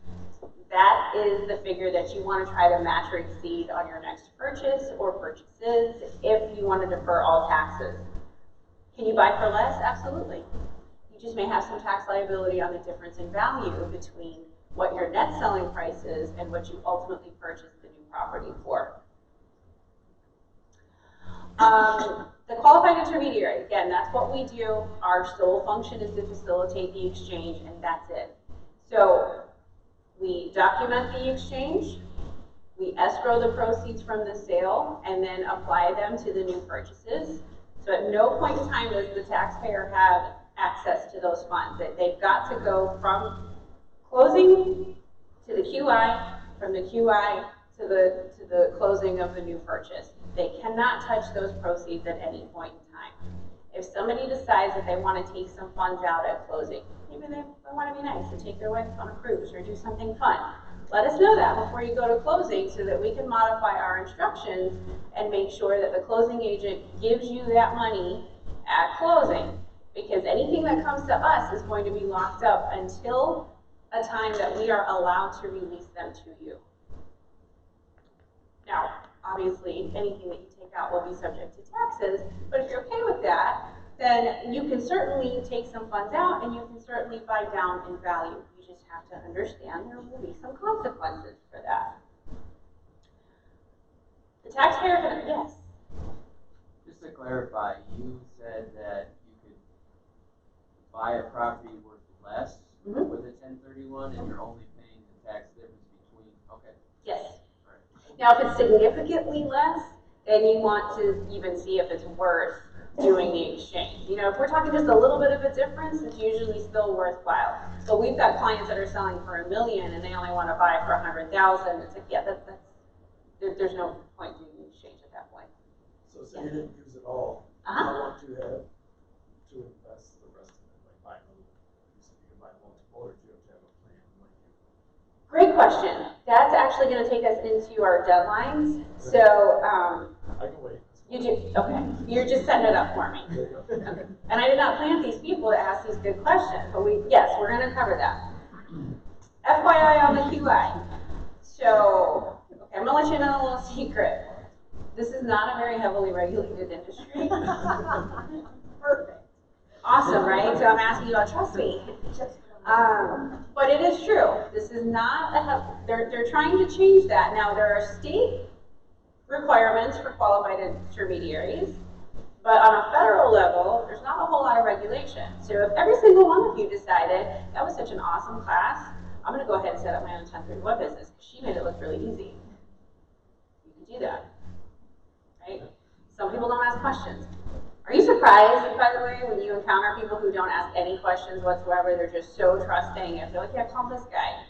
That is the figure that you want to try to match or exceed on your next purchase or purchases if you want to defer all taxes. Can you buy for less? Absolutely. You just may have some tax liability on the difference in value between what your net selling price is and what you ultimately purchased the new property for. The qualified intermediary, again, that's what we do. Our sole function is to facilitate the exchange, and that's it. So we document the exchange, we escrow the proceeds from the sale, and then apply them to the new purchases. So at no point in time does the taxpayer have access to those funds. They've got to go from closing to the QI, from the QI to the closing of the new purchase. They cannot touch those proceeds at any point in time. If somebody decides that they want to take some funds out at closing, maybe they want to be nice and take their wife on a cruise or do something fun, let us know that before you go to closing so that we can modify our instructions and make sure that the closing agent gives you that money at closing. Because anything that comes to us is going to be locked up until a time that we are allowed to release them to you. Now, obviously, anything that you take out will be subject to taxes, but if you're okay with that, then you can certainly take some funds out and you can certainly buy down in value. You just have to understand there will be some consequences for that. The taxpayer can, yes? Just to clarify, you said that you could buy a property worth less with a 1031 and you're only paying the tax difference between, okay. Yes. Now, if it's significantly less, then you want to even see if it's worth doing the exchange. You know, if we're talking just a little bit of a difference, it's usually still worthwhile. But we've got clients that are selling for $1 million and they only want to buy for $100,000. It's like, yeah, there's no point doing the exchange at that point. So say you didn't use it all, Uh-huh. how long do you have to invest the rest of it? Like buy another, you said you can buy multiple, or do you have to have a plan like you? Great question. That's actually going to take us into our deadlines. So, I can wait. you do, okay. You're just setting it up for me. There you go. Okay. And I did not plant these people to ask these good questions, but yes, we're going to cover that. FYI on the QI. So, okay, I'm going to let you know a little secret. This is not a very heavily regulated industry. Perfect. Awesome, right? So I'm asking you to trust me. But it is true. This is not they're trying to change that. Now, there are state requirements for qualified intermediaries, but on a federal level, there's not a whole lot of regulation. So if every single one of you decided, that was such an awesome class, I'm going to go ahead and set up my own 1031 business, because she made it look really easy. You can do that, right? Some people don't ask questions. Are you surprised, by the way, when you encounter people who don't ask any questions whatsoever? They're just so trusting. If they're like, yeah, call this guy,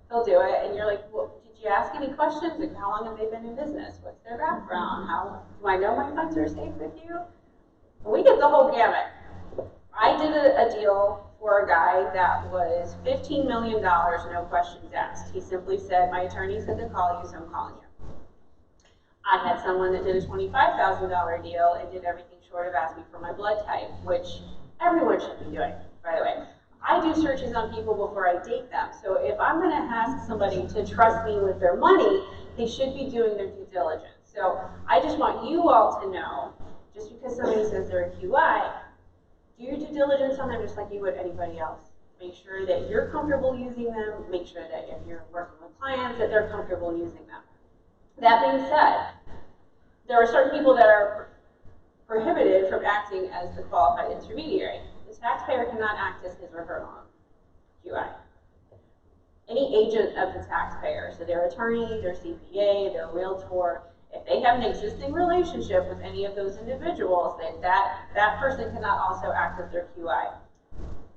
he'll do it. And you're like, well, did you ask any questions? Like, how long have they been in business? What's their background? How do I know my funds are safe with you? We get the whole gamut. I did a deal for a guy that was $15 million, no questions asked. He simply said, my attorney said to call you, so I'm calling you. I had someone that did a $25,000 deal and did everything short of asking for my blood type, which everyone should be doing, by the way. I do searches on people before I date them. So if I'm going to ask somebody to trust me with their money, they should be doing their due diligence. So I just want you all to know, just because somebody says they're a QI, do your due diligence on them just like you would anybody else. Make sure that you're comfortable using them. Make sure that if you're working with clients, that they're comfortable using them. That being said, there are certain people that are prohibited from acting as the qualified intermediary. The taxpayer cannot act as his or her own QI. any agent of the taxpayer, so their attorney, their CPA, their realtor, if they have an existing relationship with any of those individuals, that person cannot also act as their QI.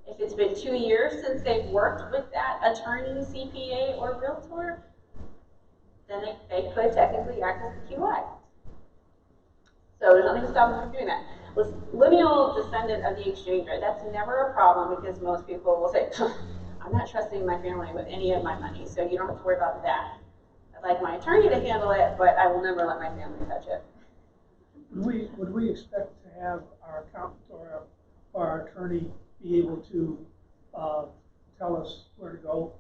If it's been 2 years since they've worked with that attorney, CPA, or realtor, then they could technically act as the QI. So there's nothing to stop them from doing that. Lineal descendant of the exchanger, that's never a problem because most people will say, I'm not trusting my family with any of my money, so you don't have to worry about that. I'd like my attorney to handle it, but I will never let my family touch it. Would we expect to have our accountant or our attorney be able to tell us where to go?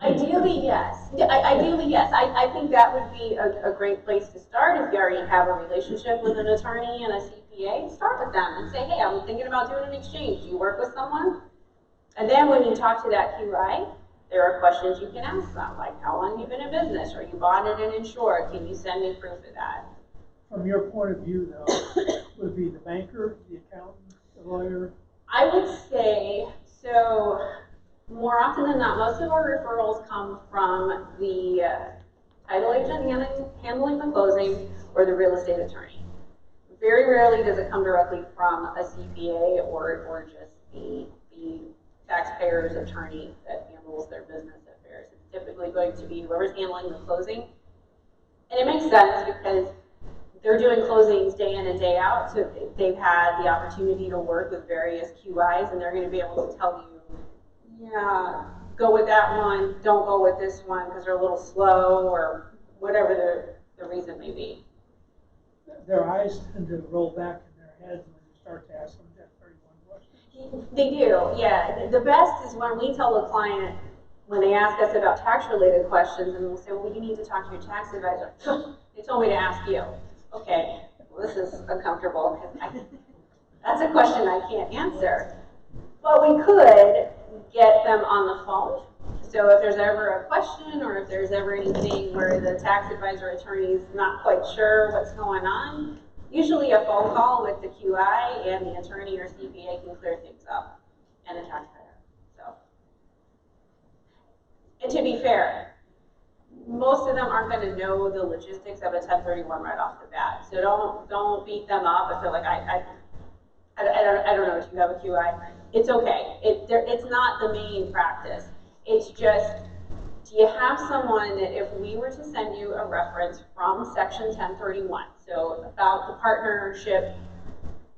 Ideally, yes. Ideally, yes. I think that would be a great place to start. If you already have a relationship with an attorney and a CPA, start with them and say, hey, I'm thinking about doing an exchange. Do you work with someone? And then when you talk to that QI, there are questions you can ask them, like how long have you been in business? Are you bonded and insured? Can you send me proof of that? From your point of view, though, would it be the banker, the accountant, the lawyer? I would say, so more often than not, most of our referrals come from the title agent handling the closing or the real estate attorney. Very rarely does it come directly from a CPA or just the taxpayer's attorney that handles their business affairs. It's typically going to be whoever's handling the closing. And it makes sense because they're doing closings day in and day out, so they've had the opportunity to work with various QIs, and they're going to be able to tell you, yeah, go with that one, don't go with this one because they're a little slow, or whatever the reason may be. Their eyes tend to roll back in their heads when you start to ask them that 31 questions. They do, yeah. The best is when we tell a client, when they ask us about tax-related questions, and we'll say, well, you need to talk to your tax advisor. They told me to ask you. Okay, well, this is uncomfortable because that's a question I can't answer. But we could get them on the phone. So if there's ever a question or if there's ever anything where the tax advisor attorney is not quite sure what's going on, usually a phone call with the QI and the attorney or CPA can clear things up, and the taxpayer. So, and to be fair, most of them aren't going to know the logistics of a 1031 right off the bat. So don't beat them up. I feel like I don't know if you have a QI. It's okay. It's not the main practice. It's just, do you have someone that if we were to send you a reference from section 1031, so about the partnership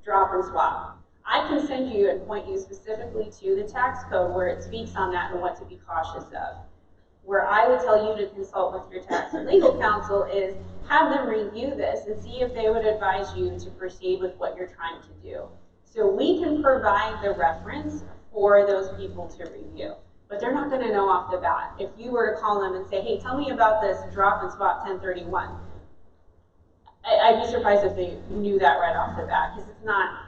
drop and swap, I can send you and point you specifically to the tax code where it speaks on that and what to be cautious of. Where I would tell you to consult with your tax and legal counsel is have them review this and see if they would advise you to proceed with what you're trying to do. So we can provide the reference for those people to review, but they're not going to know off the bat. If you were to call them and say, hey, tell me about this drop and swap 1031, I'd be surprised if they knew that right off the bat because it's not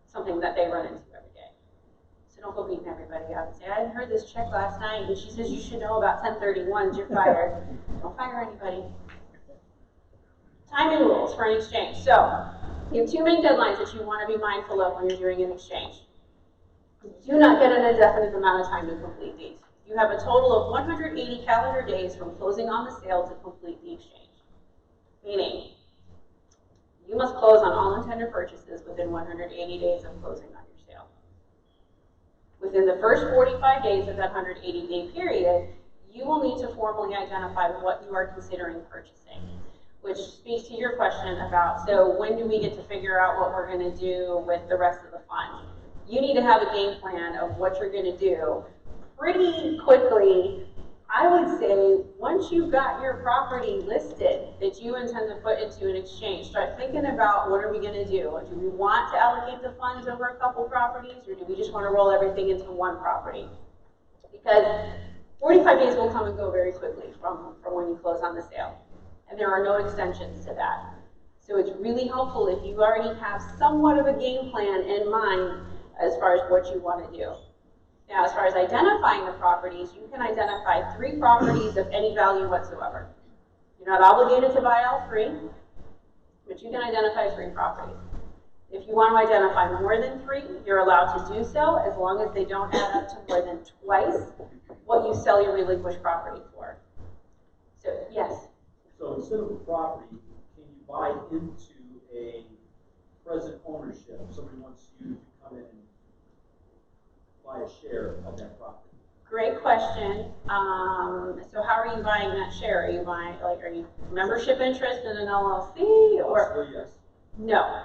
something that they run into every day. So don't go beating everybody up and say, I heard this check last night and she says you should know about 1031s, you're fired. Don't fire anybody. Timing rules for an exchange. So you have two main deadlines that you want to be mindful of when you're doing an exchange. Do not get an indefinite amount of time to complete these. You have a total of 180 calendar days from closing on the sale to complete the exchange. Meaning, you must close on all intended purchases within 180 days of closing on your sale. Within the first 45 days of that 180-day period, you will need to formally identify what you are considering purchasing, which speaks to your question about, so when do we get to figure out what we're going to do with the rest of the funds? You need to have a game plan of what you're going to do pretty quickly. I would say once you've got your property listed that you intend to put into an exchange, start thinking about what are we going to do? Do we want to allocate the funds over a couple properties, or do we just want to roll everything into one property? Because 45 days will come and go very quickly from when you close on the sale. And there are no extensions to that. So it's really helpful if you already have somewhat of a game plan in mind as far as what you want to do. Now, as far as identifying the properties, you can identify 3 properties of any value whatsoever. You're not obligated to buy all 3, but you can identify 3 properties. If you want to identify more than 3, you're allowed to do so as long as they don't add up to more than twice what you sell your relinquished property for. So, yes? So instead of a property, can you buy into a present ownership? Somebody wants you to come in and buy a share of that property. Great question. So how are you buying that share? Are you buying, like, are you membership interest in an LLC or? Possibly, yes. No.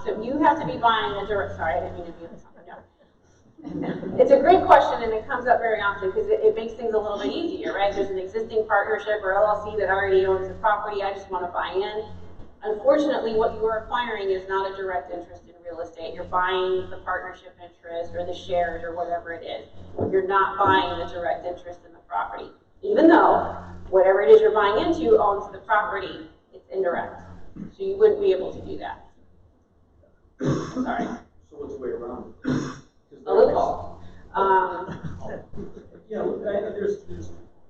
So you have to be buying a direct, sorry, I didn't mean to be something, no. It's a great question and it comes up very often because it makes things a little bit easier, right? There's an existing partnership or LLC that already owns the property, I just want to buy in. Unfortunately, what you are acquiring is not a direct interest in real estate. You're buying the partnership interest or the shares or whatever it is. You're not buying the direct interest in the property. Even though whatever it is you're buying into owns the property, it's indirect. So you wouldn't be able to do that. Sorry. So what's the way around it? A loophole. Yeah,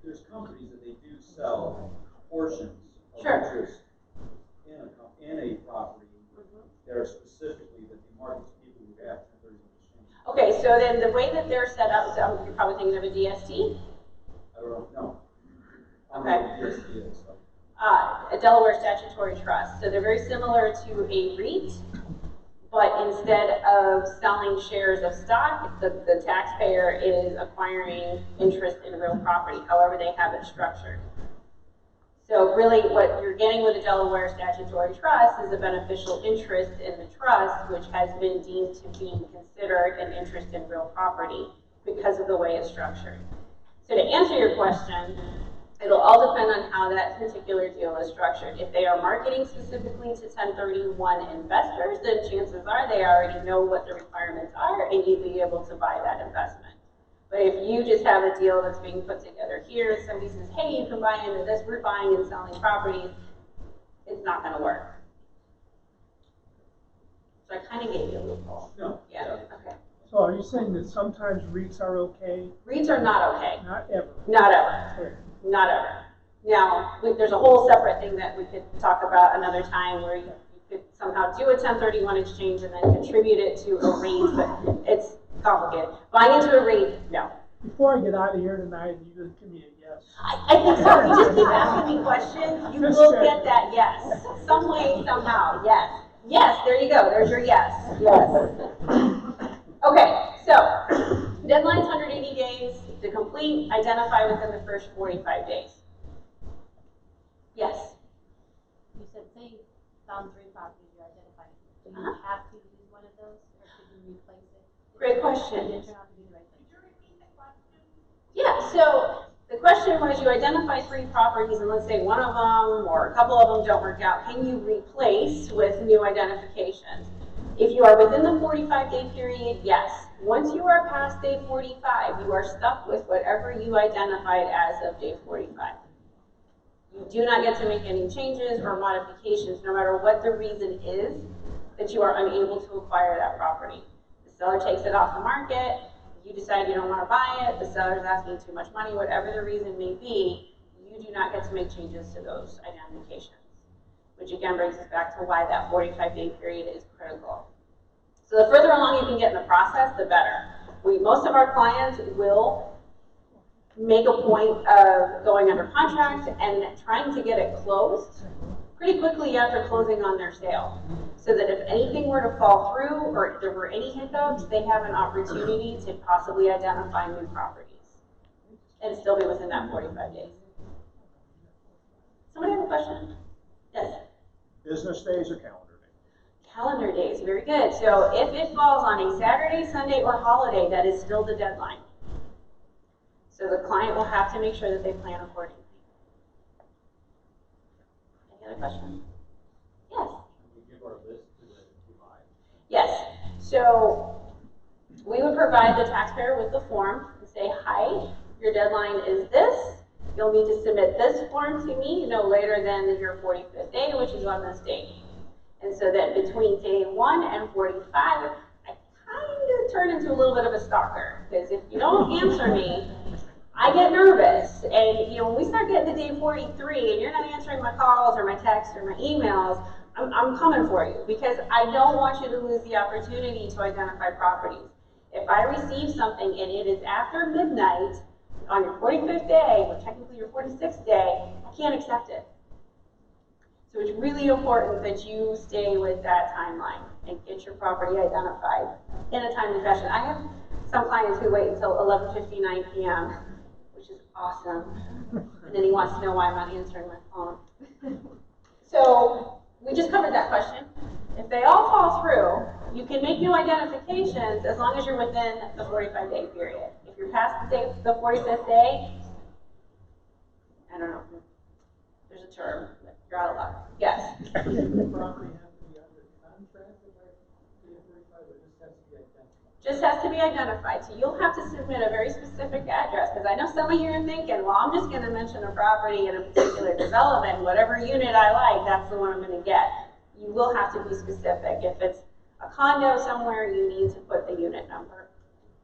there's companies that they do sell portions of Sure. interest in a property that are specifically that they market to people who have 1031 exchange. Okay, so then the way that they're set up, so you're probably thinking of a DST? I don't know. No. I don't Okay. know what DST is, so. A Delaware statutory trust. So they're very similar to a REIT, but instead of selling shares of stock, the taxpayer is acquiring interest in real property, however they have it structured. So really what you're getting with a Delaware statutory trust is a beneficial interest in the trust, which has been deemed to be considered an interest in real property because of the way it's structured. So to answer your question, it'll all depend on how that particular deal is structured. If they are marketing specifically to 1031 investors, then chances are they already know what the requirements are and you'd be able to buy that investment. But if you just have a deal that's being put together here, and somebody says, hey, you can buy into this, we're buying and selling properties, it's not going to work. So I kind of gave you a loophole. No. Yeah, okay. So are you saying that sometimes REITs are okay? REITs are not okay. Not ever? Not ever. Not ever. Now, there's a whole separate thing that we could talk about another time where you could somehow do a 1031 exchange and then contribute it to a REIT, but it's complicated. Buying into a REIT, no. Before I get out of here tonight, you just give me a yes. I think so. If you just keep asking me questions, you will get that yes. Some way, somehow, yes. Yes, there you go. There's your yes. Yes. Okay, so deadline's 180 days to complete, identify within the first 45 days. Yes? You said, say you found 3 properties you identified. Do you have to use one of those, or could you replace it? Great question. It didn't turn out to be the right thing. Yeah, so the question was you identify 3 properties and let's say one of them or a couple of them don't work out. Can you replace with new identifications? If you are within the 45-day period, yes. Once you are past day 45, you are stuck with whatever you identified as of day 45. You do not get to make any changes or modifications, no matter what the reason is that you are unable to acquire that property. The seller takes it off the market, you decide you don't want to buy it, the seller's asking too much money, whatever the reason may be, you do not get to make changes to those identifications. Which again brings us back to why that 45-day period is critical. So the further along you can get in the process, the better. Most of our clients will make a point of going under contract and trying to get it closed pretty quickly after closing on their sale. So that if anything were to fall through or if there were any hiccups, they have an opportunity to possibly identify new properties and still be within that 45 days. Somebody have a question? Yes? Business days or calendar days? Calendar days, very good. So if it falls on a Saturday, Sunday, or holiday, that is still the deadline. So the client will have to make sure that they plan accordingly. Any other questions? Yes? Can we give our list to the DUI? Yes. So we would provide the taxpayer with the form and say, hi, your deadline is this. You'll need to submit this form to me no later than your 45th day, which is on this date. And so that between day 1 and 45, I kind of turn into a little bit of a stalker. Because if you don't answer me, I get nervous. And when we start getting to day 43 and you're not answering my calls or my texts or my emails, I'm coming for you, because I don't want you to lose the opportunity to identify properties. If I receive something and it is after midnight on your 45th day, or technically your 46th day, I can't accept it. So it's really important that you stay with that timeline and get your property identified in a timely fashion. I have some clients who wait until 11:59 p.m., which is awesome. And then he wants to know why I'm not answering my phone. So we just covered that question. If they all fall through, you can make new identifications as long as you're within the 45-day period. If you're past the 45th day, I don't know, there's a term, you're out of luck. Yes? Does the property have to be under contract if I pay 45, or just has to be identified? Just has to be identified. So you'll have to submit a very specific address, because I know some of you are thinking, well, I'm just going to mention a property in a particular development. Whatever unit I like, that's the one I'm going to get. You will have to be specific. If it's a condo somewhere, you need to put the unit number.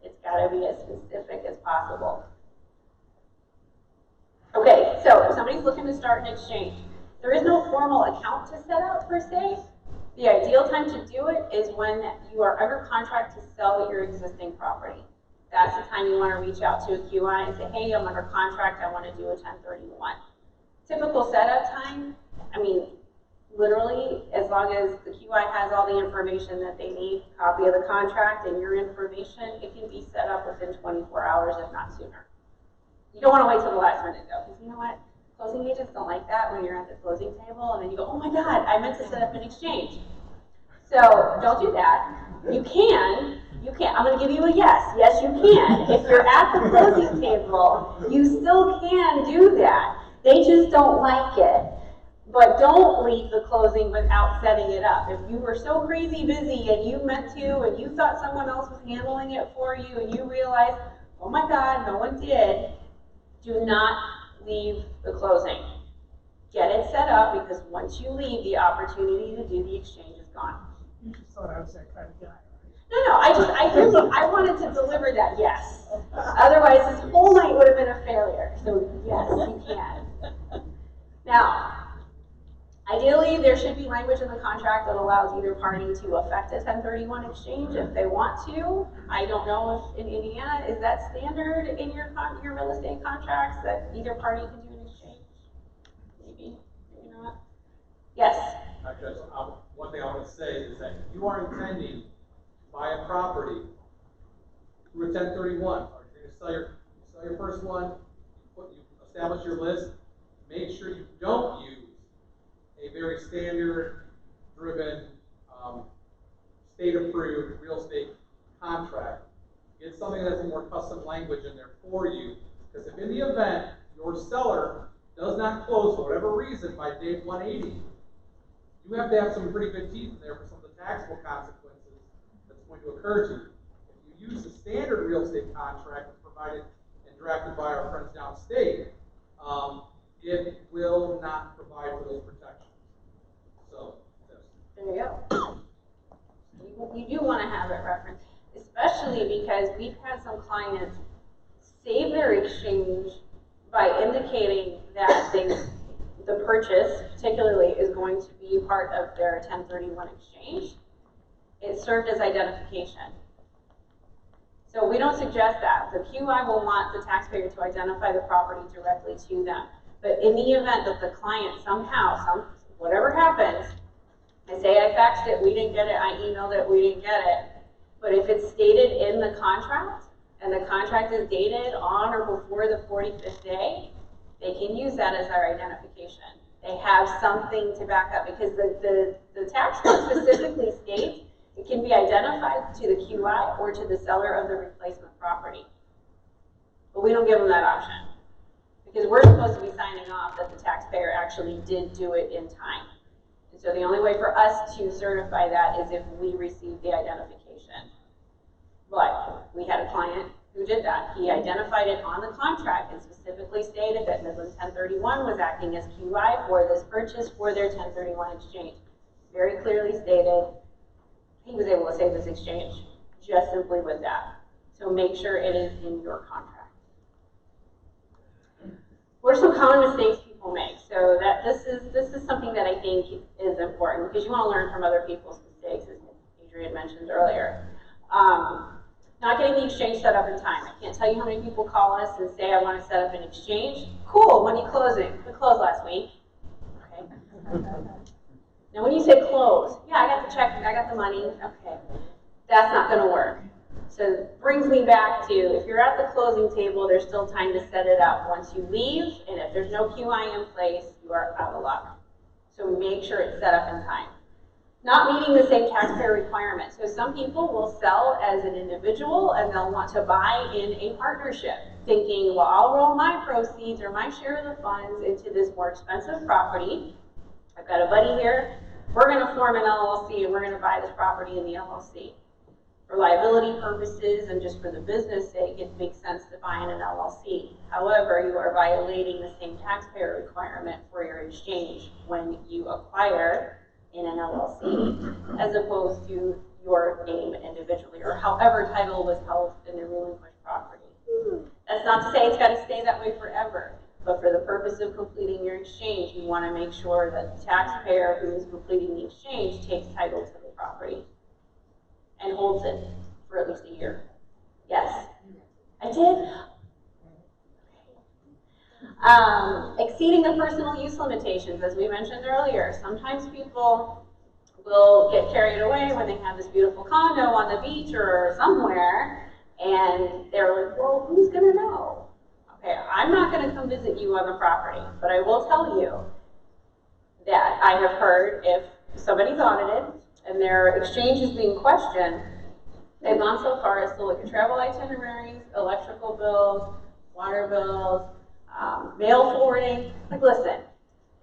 It's got to be as specific as possible. Okay, so if somebody's looking to start an exchange, there is no formal account to set up per se. The ideal time to do it is when you are under contract to sell your existing property. That's the time you want to reach out to a QI and say, hey, I'm under contract, I want to do a 1031. Typical setup time, I mean, literally, as long as the QI has all the information that they need, copy of the contract and your information, it can be set up within 24 hours, if not sooner. You don't want to wait till the last minute though, because you know what? Closing agents don't like that when you're at the closing table and then you go, oh my God, I meant to set up an exchange. So don't do that. You can. I'm going to give you a yes. Yes, you can. If you're at the closing table, you still can do that. They just don't like it. But don't leave the closing without setting it up. If you were so crazy busy and you meant to and you thought someone else was handling it for you and you realized, oh my God, no one did, do not leave the closing. Get it set up, because once you leave, the opportunity to do the exchange is gone. You just thought I was that kind of guy, right? No, I wanted to deliver that yes. Otherwise, this whole night would have been a failure. So yes, you can. Now, ideally, there should be language in the contract that allows either party to effect a 1031 exchange if they want to. I don't know if in Indiana, is that standard in your real estate contracts that either party can do an exchange? Maybe, maybe not. Yes? Judge, one thing I want to say is that if you are intending to buy a property through a 1031, or you're going to sell your first one, you establish your list, make sure you don't use a very standard-driven, state-approved real estate contract. Get something that has more custom language in there for you, because if in the event your seller does not close for whatever reason by day 180, you have to have some pretty good teeth in there for some of the taxable consequences that's going to occur to you. If you use the standard real estate contract that's provided and drafted by our friends downstate, it will not provide for those protections. So, yes. There you go. You do want to have it referenced, especially because we've had some clients save their exchange by indicating that the purchase, particularly, is going to be part of their 1031 exchange. It served as identification. So we don't suggest that. The QI will want the taxpayer to identify the property directly to them. But in the event that the client somehow, whatever happens, I say I faxed it, we didn't get it, I emailed it, we didn't get it. But if it's stated in the contract, and the contract is dated on or before the 45th day, they can use that as our identification. They have something to back up, because the tax code specifically states it can be identified to the QI or to the seller of the replacement property. But we don't give them that option, because we're supposed to be signing off that the taxpayer actually did do it in time. And so the only way for us to certify that is if we receive the identification. But we had a client who did that. He identified it on the contract and specifically stated that Midland 1031 was acting as QI for this purchase for their 1031 exchange. Very clearly stated. He was able to save this exchange just simply with that. So make sure it is in your contract. What are some common mistakes people make? So this is something that I think is important because you want to learn from other people's mistakes, as Adrian mentioned earlier. Not getting the exchange set up in time. I can't tell you how many people call us and say, I want to set up an exchange. Cool, when are you closing? We closed last week. Okay. Now when you say close, yeah, I got the check, I got the money. Okay. That's not going to work. So it brings me back to, if you're at the closing table, there's still time to set it up. Once you leave, and if there's no QI in place, you are out of luck. So we make sure it's set up in time. Not meeting the same taxpayer requirements. So some people will sell as an individual and they'll want to buy in a partnership, thinking, well, I'll roll my proceeds or my share of the funds into this more expensive property. I've got a buddy here. We're going to form an LLC and we're going to buy this property in the LLC. For liability purposes and just for the business sake, it makes sense to buy in an LLC. However, you are violating the same taxpayer requirement for your exchange when you acquire in an LLC, as opposed to your name individually, or however title was held in the relinquished property. That's not to say it's got to stay that way forever, but for the purpose of completing your exchange, you want to make sure that the taxpayer who is completing the exchange takes title to the property and holds it for at least a year. Yes, I did. Exceeding the personal use limitations, as we mentioned earlier. Sometimes people will get carried away when they have this beautiful condo on the beach or somewhere, and they're like, well, who's gonna know? Okay, I'm not gonna come visit you on the property, but I will tell you that I have heard if somebody's audited and their exchange is being questioned, they've gone so far as to look at travel itineraries, electrical bills, water bills, mail forwarding. Like, listen,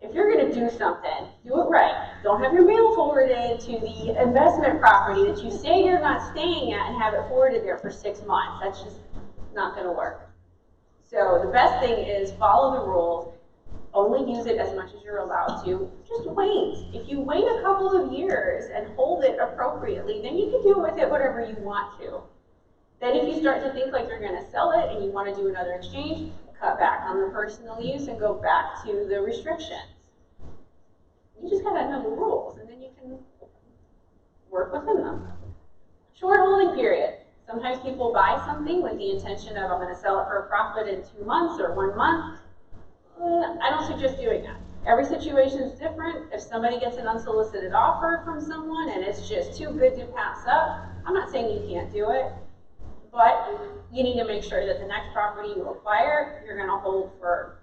if you're going to do something, do it right. Don't have your mail forwarded to the investment property that you say you're not staying at and have it forwarded there for 6 months. That's just not going to work. So the best thing is follow the rules. Only use it as much as you're allowed to. Just wait. If you wait a couple of years and hold it appropriately, then you can do with it whatever you want to. Then if you start to think like you're going to sell it and you want to do another exchange, cut back on the personal use and go back to the restrictions. You just got to know the rules, and then you can work within them. Short holding period. Sometimes people buy something with the intention of, I'm going to sell it for a profit in 2 months or 1 month. I don't suggest doing that. Every situation is different. If somebody gets an unsolicited offer from someone and it's just too good to pass up, I'm not saying you can't do it, but you need to make sure that the next property you acquire, you're going to hold for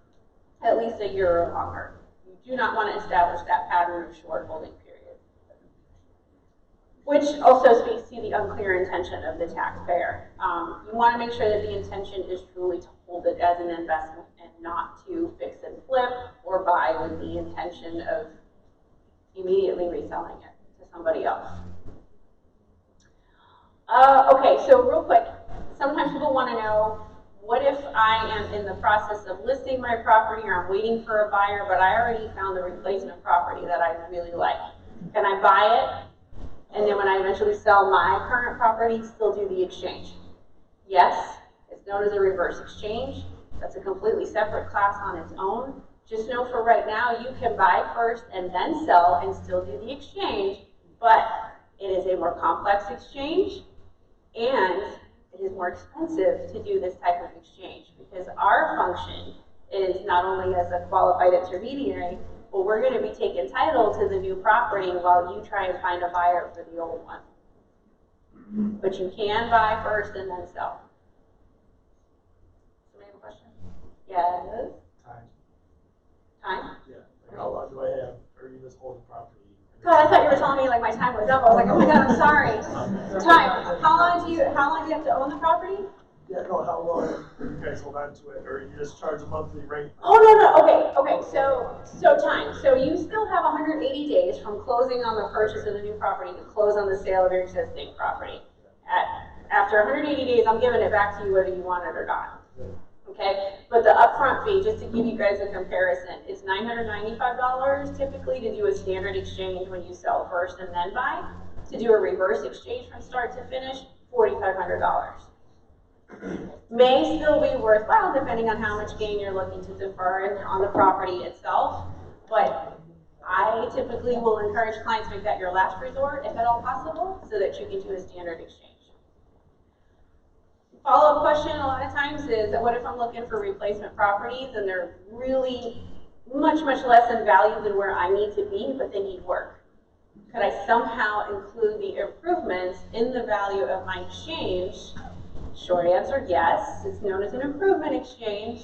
at least a year or longer. You do not want to establish that pattern of short holding period, which also speaks to the unclear intention of the taxpayer. You want to make sure that the intention is truly to hold it as an investment and not to fix and flip or buy with the intention of immediately reselling it to somebody else. Okay, so real quick, sometimes people want to know, what if I am in the process of listing my property or I'm waiting for a buyer, but I already found the replacement property that I really like? Can I buy it, and then when I eventually sell my current property, still do the exchange? Yes, it's known as a reverse exchange. That's a completely separate class on its own. Just know for right now, you can buy first and then sell and still do the exchange, but it is a more complex exchange, and it is more expensive to do this type of exchange because our function is not only as a qualified intermediary, but we're going to be taking title to the new property while you try and find a buyer for the old one. But you can buy first and then sell. Somebody have a question? Yes? Time? Yeah. Like how long do I have, or you just hold the property? God, I thought you were telling me like my time was up. I was like, oh my God, I'm sorry. Time. How long do you have to own the property? Yeah, no, how long do you guys hold on to it, or you just charge a monthly rate? Oh, no. Okay, so time. So you still have 180 days from closing on the purchase of the new property to close on the sale of your existing property. After 180 days, I'm giving it back to you whether you want it or not. Okay, but the upfront fee, just to give you guys a comparison, it's $995 typically to do a standard exchange when you sell first and then buy. To do a reverse exchange from start to finish, $4,500. May still be worthwhile depending on how much gain you're looking to defer on the property itself. But I typically will encourage clients to make that your last resort, if at all possible, so that you can do a standard exchange. Follow-up question a lot of times is, what if I'm looking for replacement properties and they're really much, much less in value than where I need to be, but they need work? Could I somehow include the improvements in the value of my exchange? Short answer, yes. It's known as an improvement exchange.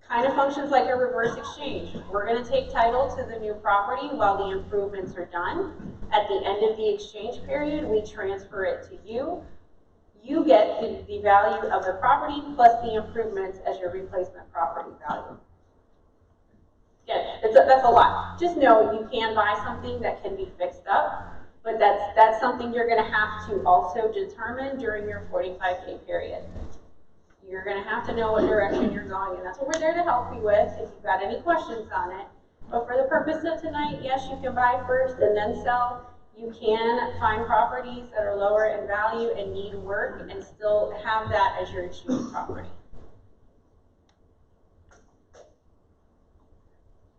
Kind of functions like a reverse exchange. We're going to take title to the new property while the improvements are done. At the end of the exchange period, we transfer it to you. You get the value of the property plus the improvements as your replacement property value. Yeah, that's a lot. Just know you can buy something that can be fixed up, but that's something you're going to have to also determine during your 45-day period. You're going to have to know what direction you're going, and that's what we're there to help you with if you've got any questions on it. But for the purpose of tonight, yes, you can buy first and then sell. You can find properties that are lower in value and need work and still have that as your exchange property.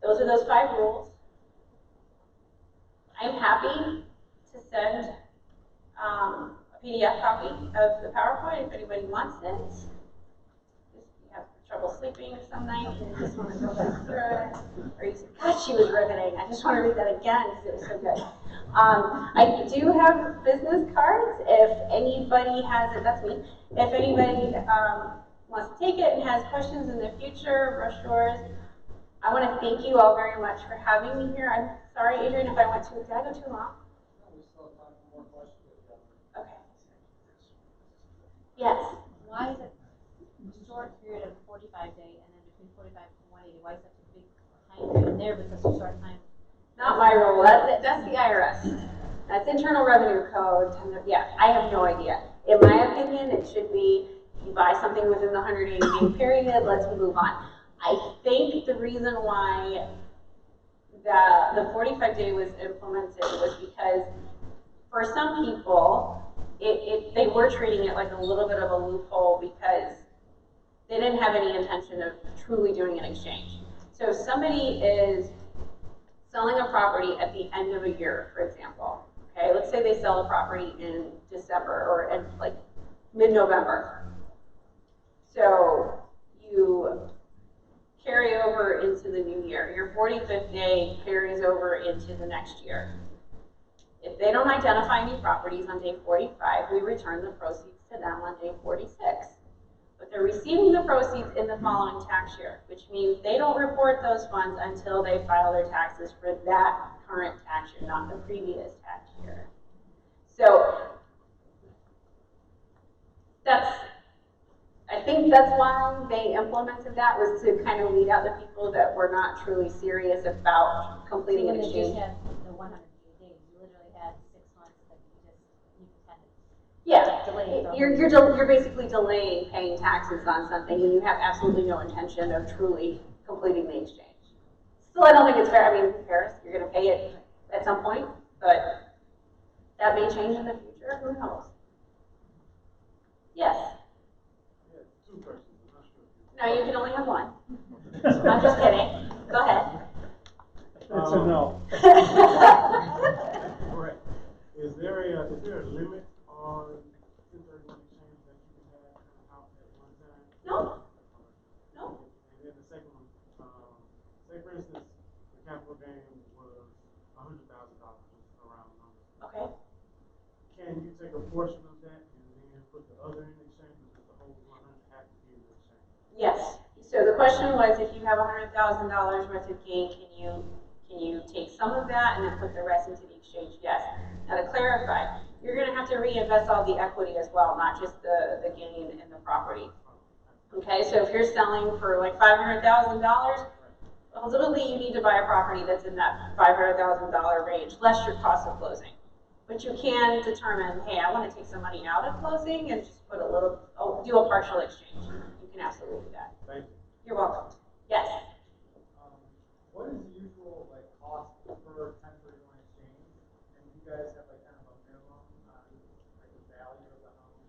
Those are those 5 rules. I'm happy to send a PDF copy of the PowerPoint if anybody wants it. If you have trouble sleeping some night and you just want to go back through it, or you say, God, she was riveting. I just want to read that again because it was so good. I do have business cards. If anybody has it, that's me. If anybody wants to take it and has questions in the future, brochures, I want to thank you all very much for having me here. I'm sorry, Adrian, if I went too, did I go too long? Okay. Yes. Why is it short period of 45 days and then between 45 and 180? Why is such a big time period there with such a short time? Not my rule. That's the IRS. That's Internal Revenue Code. Yeah, I have no idea. In my opinion, it should be you buy something within the 180-day period. Let's move on. I think the reason why the 45-day was implemented was because for some people, they were treating it like a little bit of a loophole because they didn't have any intention of truly doing an exchange. So if somebody is selling a property at the end of a year, for example, okay, let's say they sell a property in December or in like mid-November. So you carry over into the new year. Your 45th day carries over into the next year. If they don't identify any properties on day 45, we return the proceeds to them on day 46. But they're receiving the proceeds in the following tax year, which means they don't report those funds until they file their taxes for that current tax year, not the previous tax year. So I think that's why they implemented that, was to kind of weed out the people that were not truly serious about completing an exchange. So when they just had the 180 days, you literally had 6 months that you kind of you're basically delaying paying taxes on something when you have absolutely no intention of truly completing the exchange. Still, I don't think it's fair. I mean, who cares? You're going to pay it at some point, but that may change in the future. Who knows? Yes. Two questions. I'm not sure. No, you can only have one. I'm just kidding. Go ahead. That's a no. Right. Is there a limit on 1031 exchange that you can have out at one time? No. No. And then the second one, say for instance, the capital gain was $100,000, just around numbers. Okay. Can you take a portion of that and then put the other in exchange, or does the whole 100 have to be in exchange? Yes. So the question was, if you have $100,000 worth of gain, can you take some of that and then put the rest into the exchange? Yes. Now to clarify, you're going to have to reinvest all the equity as well, not just the gain in the property. Okay, so if you're selling for like $500,000, ultimately you need to buy a property that's in that $500,000 range, less your cost of closing. But you can determine, hey, I want to take some money out of closing and just put a little, do a partial exchange. You can absolutely do that. Thank you. You're welcome. Yes. What is the usual cost per 1031 exchange? And do you guys have kind of a minimum on the value of the home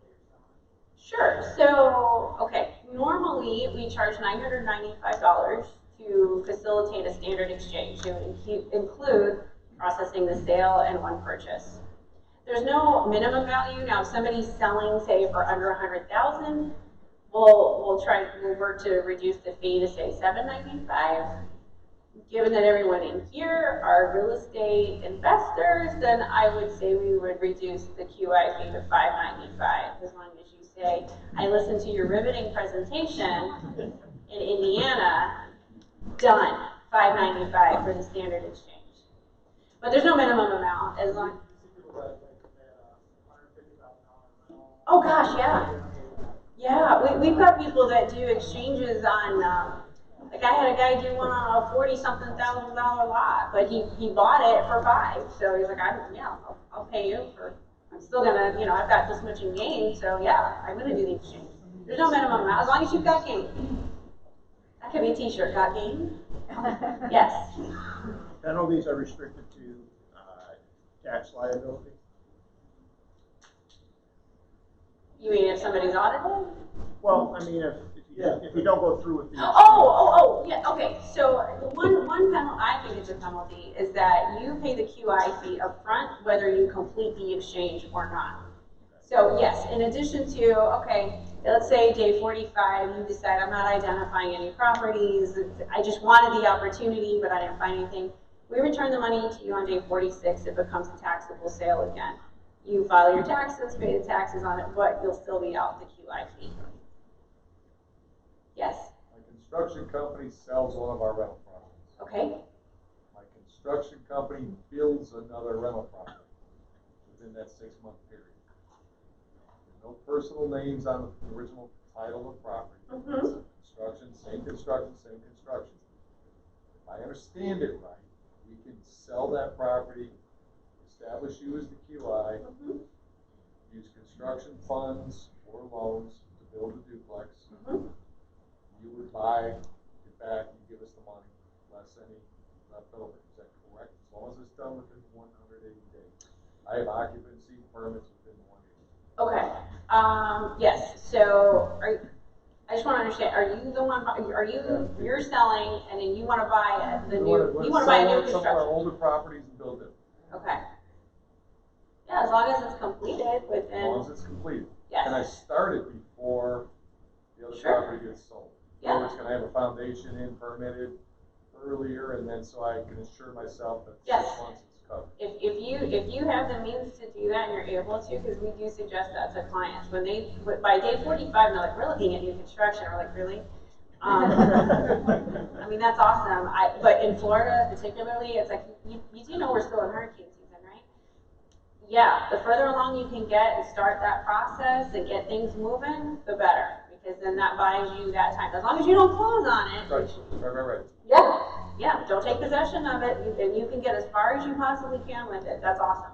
that you're selling? Sure. So, okay, normally we charge $995 to facilitate a standard exchange. It would include processing the sale and one purchase. There's no minimum value. Now, if somebody's selling, say, for under 100,000, we'll work to reduce the fee to say $795. Given that everyone in here are real estate investors, then I would say we would reduce the QI fee to $595, as long as you say, I listened to your riveting presentation in Indiana, done, $595 for the standard exchange. But there's no minimum amount, as long. Oh gosh, yeah. Yeah, we've got people that do exchanges on, like I had a guy do one on a $40-something thousand lot, but he bought it for $5. So he's like, I'll pay you for, I'm still gonna, I've got this much in gain, so yeah, I'm gonna do the exchange. There's no minimum amount, as long as you've got gain. That could be a t-shirt, got gain? Yes. Penalties are restricted to tax liability. You mean if somebody's audited? Well, I mean, if you don't go through with the Yeah, okay. So one penalty, I think it's a penalty, is that you pay the QI fee up front, whether you complete the exchange or not. So yes, in addition to, okay, let's say day 45, you decide I'm not identifying any properties, I just wanted the opportunity, but I didn't find anything. We return the money to you on day 46, it becomes a taxable sale again. You file your taxes, pay the taxes on it, but you'll still be out the QI fee. Yes? My construction company sells one of our rental properties. Okay. My construction company builds another rental property within that 6-month period. No personal names on the original title of property. Construction, same construction, same construction. If I understand it right, we can sell that property, establish you as the QI, use construction funds or loans to build a duplex. You would buy it back, you give us the money, less any left over. Is that correct? As long as it's done within 180 days. I have occupancy permits within 180. Okay. Yes. So I just want to understand, are you the one, you're selling and then you want to buy you want to buy a new construction? Some of our older properties and build it. Okay. Yeah, as long as it's completed within. As long as it's completed. Yes. And I start it before the other property gets sold. Yeah. In other words, can I have a foundation in permitted earlier, and then so I can assure myself that 6 months is covered. If you have the means to do that and you're able to, because we do suggest that to clients, when by day 45 they're like, we're looking at new construction, we're like, really? I mean, that's awesome. But in Florida particularly, it's like, you do know we're still in hurricane season, right? Yeah, the further along you can get and start that process and get things moving, the better. Because then that buys you that time. As long as you don't close on it. Right. Yeah, don't take possession of it, and you can get as far as you possibly can with it. That's awesome.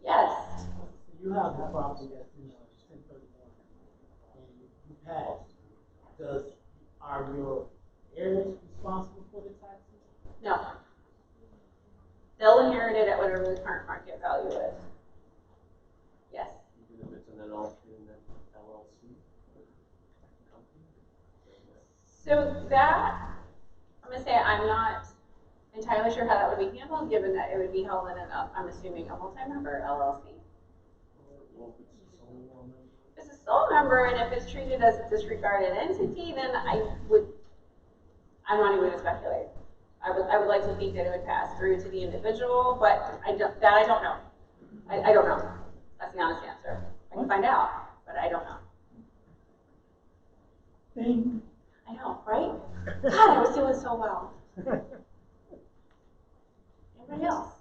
Yes? You have the property that's in 1031, and you passed. Are your heirs responsible for the taxes? No. They'll inherit it at whatever the current market value is. Yes? Even if it's an LLC. So that, I'm going to say I'm not entirely sure how that would be handled, given that it would be held in I'm assuming a multi-member LLC. If it's a sole member and if it's treated as a disregarded entity, then I'm not even going to speculate. I would like to think that it would pass through to the individual, but I don't know. I don't know. That's the honest answer. I can find out, but I don't know. I know, right? God, I was doing so well. Anybody else?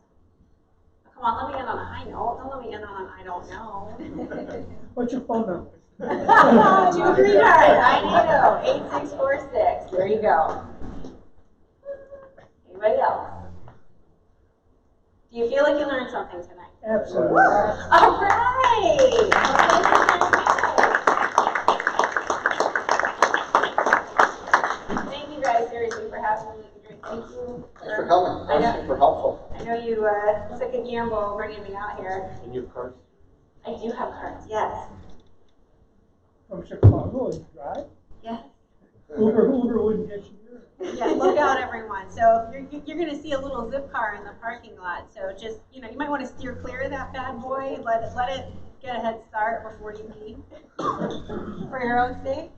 Oh, come on, let me end on a high note. Don't let me end on an I don't know. What's your phone number? 239-980-8646. There you go. Anybody else? Do you feel like you learned something tonight? Absolutely. All right. Thank you guys seriously for having me. Thank you. Thanks for coming. That was super helpful. I know you took a gamble bringing me out here. And you have cards? I do have cards, yes. From Chicago, you drive? Yes. Uber wouldn't get you Yeah, look out, everyone. So you're going to see a little zip car in the parking lot. So just, you might want to steer clear of that bad boy. Let it get a head start before you leave for your own sake.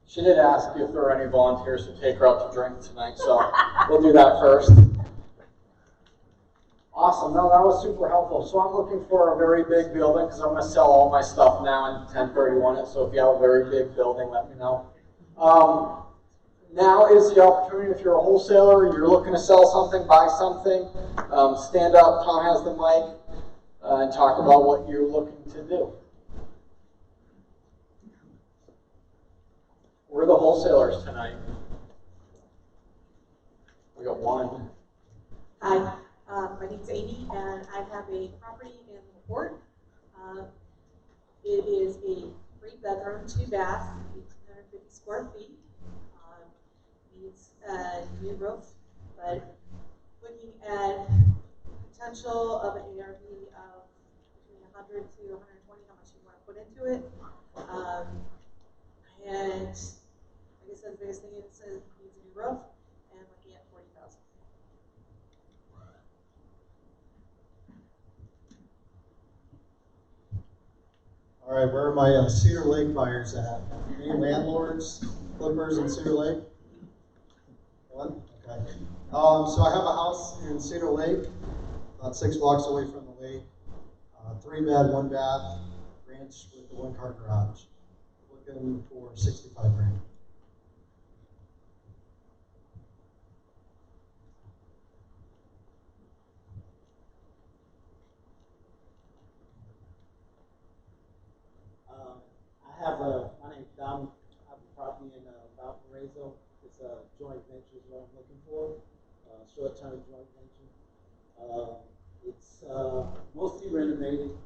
She did ask if there are any volunteers to take her out to drink tonight, so we'll do that first. Awesome. No, that was super helpful. So I'm looking for a very big building because I'm going to sell all my stuff now in 1031 it. So if you have a very big building, let me know. Now is the opportunity. If you're a wholesaler, you're looking to sell something, buy something, stand up. Tom has the mic and talk about what you're looking to do. We're the wholesalers tonight. We got one. Hi. My name's Amy, and I have a property in LaPorte. It is a 3-bedroom, 2-bath, 1,850 square feet. Needs a new roof, but looking at potential of an ARV of between 100 to 120, how much you want to put into it. And like I said, the biggest thing is it needs a new roof, and looking at 40,000. All right, where are my Cedar Lake buyers at? Any landlords, flippers in Cedar Lake? One? Okay. So I have a house in Cedar Lake, about 6 blocks away from the lake. 3-bed, 1-bath, ranch with a 1-car garage. Looking for 65 grand. My name's Dom. I have a property in Valparaiso. It's a joint venture is what I'm looking for. Short-term joint venture. It's mostly renovated.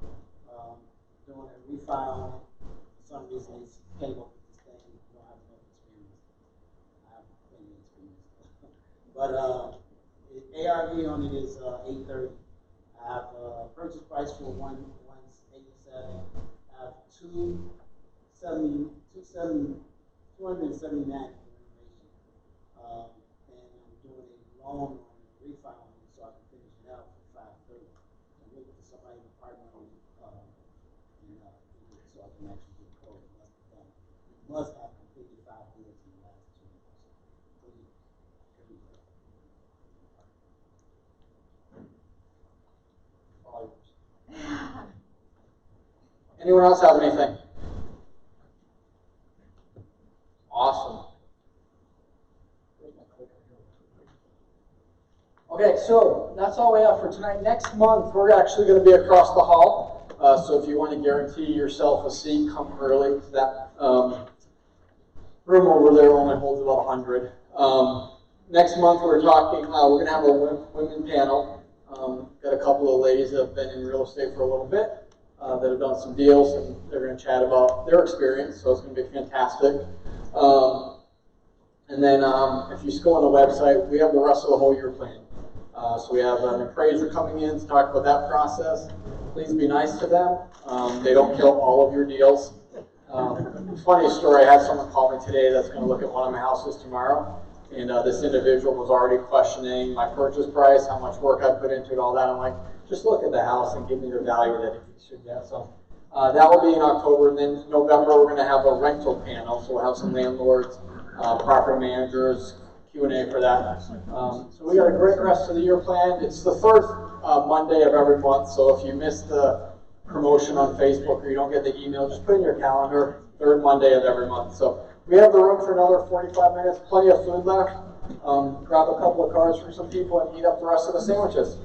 Doing a refi on it. For some reason, he came up with this thing. You don't have enough experience. I have plenty of experience. But ARV on it is 830. I have a purchase price for 187. I have 279 for renovation. And I'm doing a loan on a refi on it so I can finish it out for 530. I'm looking for somebody to partner on it, so I can actually get close. Must have completed 5 years in the last 2 years. Anyone else have anything? Awesome. Okay, so that's all we have for tonight. Next month, we're actually going to be across the hall. So if you want to guarantee yourself a seat, come early. That room over there only holds about 100. Next month, we're going to have a women panel. Got a couple of ladies that have been in real estate for a little bit that have done some deals, and they're going to chat about their experience. So it's going to be fantastic. And then if you just go on the website, we have the rest of the whole year planned. So we have an appraiser coming in to talk about that process. Please be nice to them. They don't kill all of your deals. Funny story, I had someone call me today that's going to look at one of my houses tomorrow. And this individual was already questioning my purchase price, how much work I put into it, all that. I'm like, just look at the house and give me the value that it should get. So that will be in October. And then in November, we're going to have a rental panel. So we'll have some landlords, property managers, Q&A for that. So we got a great rest of the year planned. It's the third Monday of every month. So if you missed the promotion on Facebook or you don't get the email, just put in your calendar, third Monday of every month. So we have the room for another 45 minutes, plenty of food left. Grab a couple of cards from some people and eat up the rest of the sandwiches.